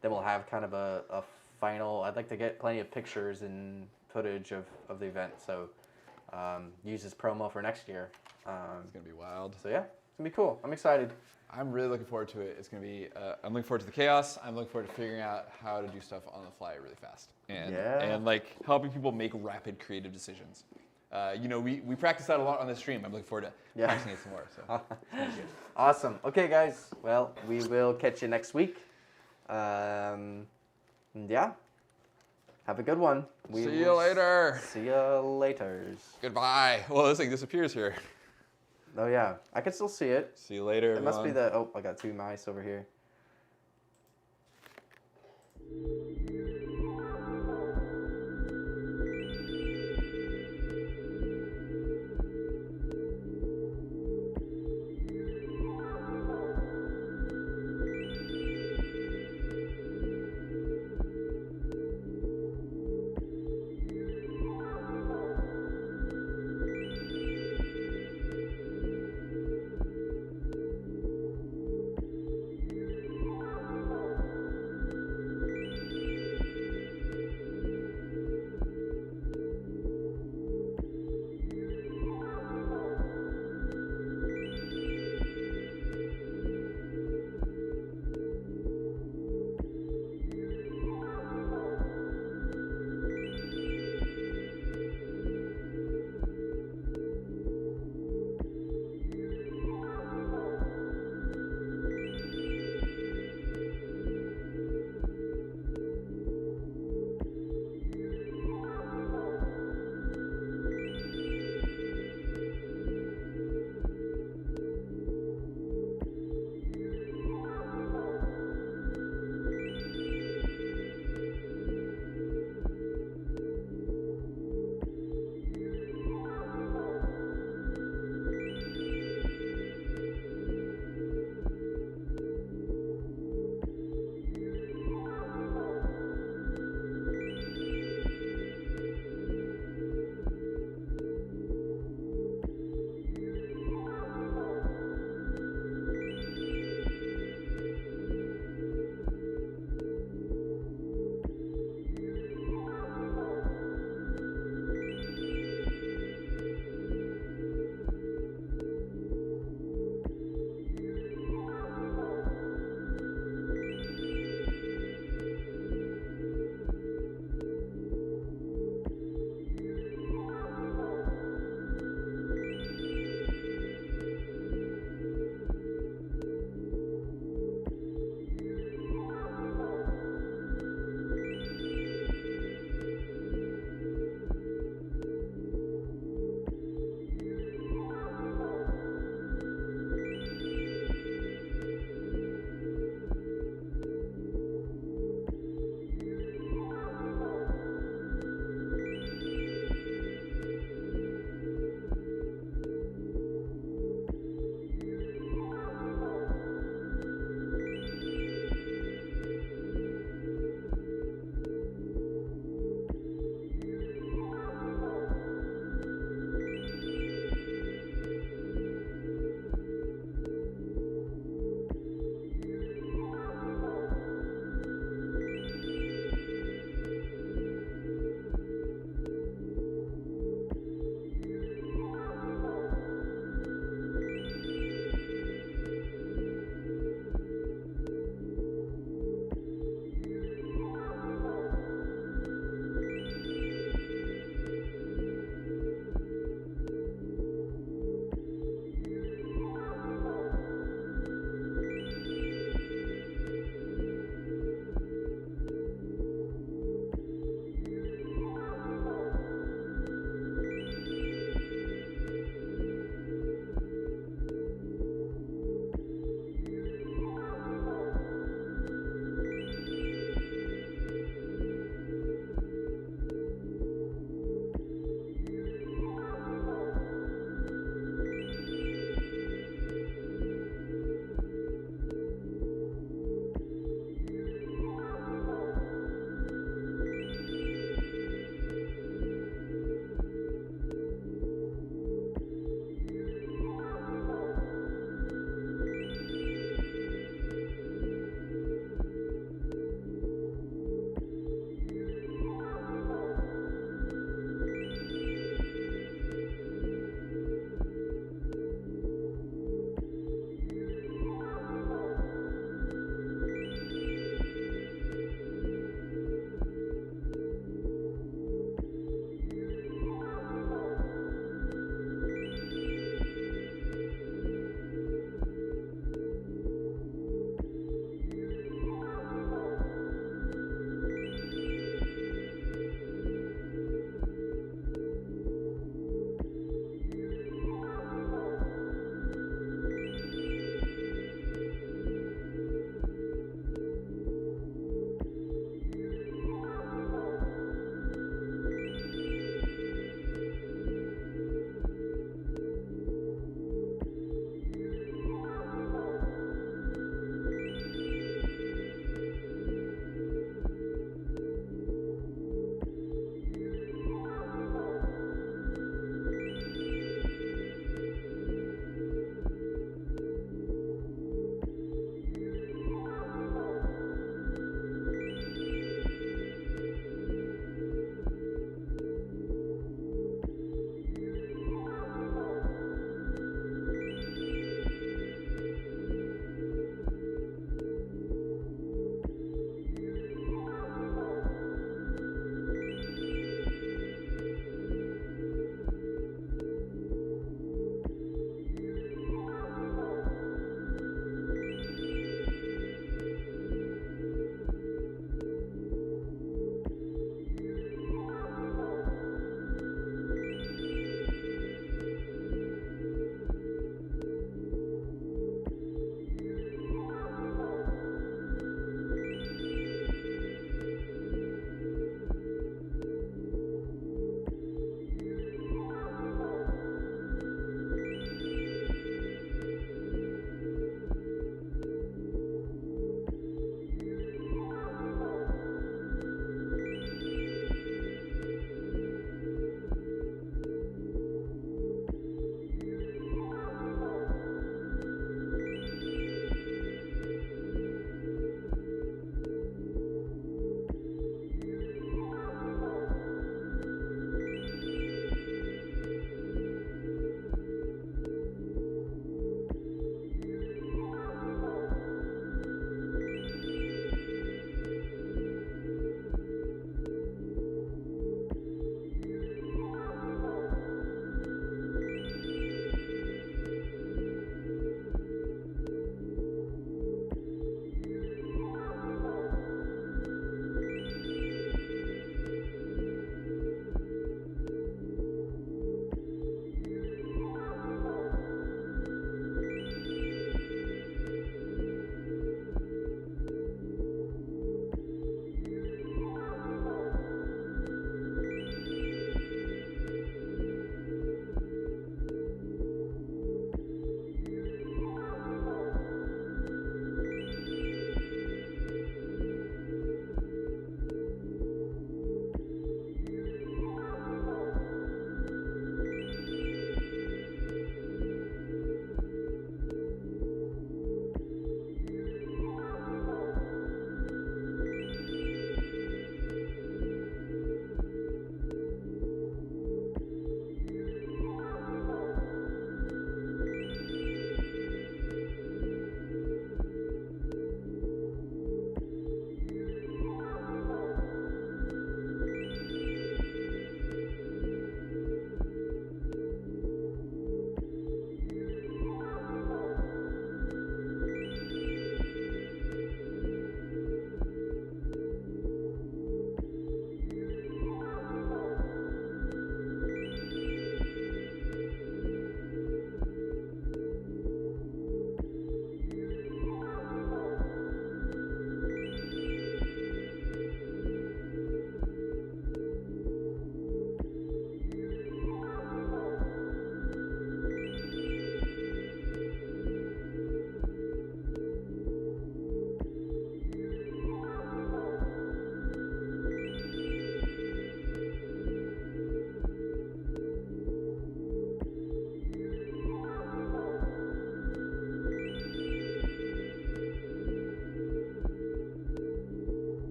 then we'll have kind of a final. I'd like to get plenty of pictures and footage of the event. So use as promo for next year. It's gonna be wild. So yeah, it's gonna be cool. I'm excited. I'm really looking forward to it. It's gonna be. I'm looking forward to the chaos. I'm looking forward to figuring out how to do stuff on the fly really fast and like helping people make rapid creative decisions. you know, we practice that a lot on the stream. I'm looking forward to practicing it some more. So it's gonna be good. Awesome. Okay, guys. Well, we will catch you next week. Yeah. Have a good one. See you later. See you later. Goodbye. Well, this thing disappears here. Oh yeah, I can still see it. See you later. It must be the. Oh, I got two mice over here.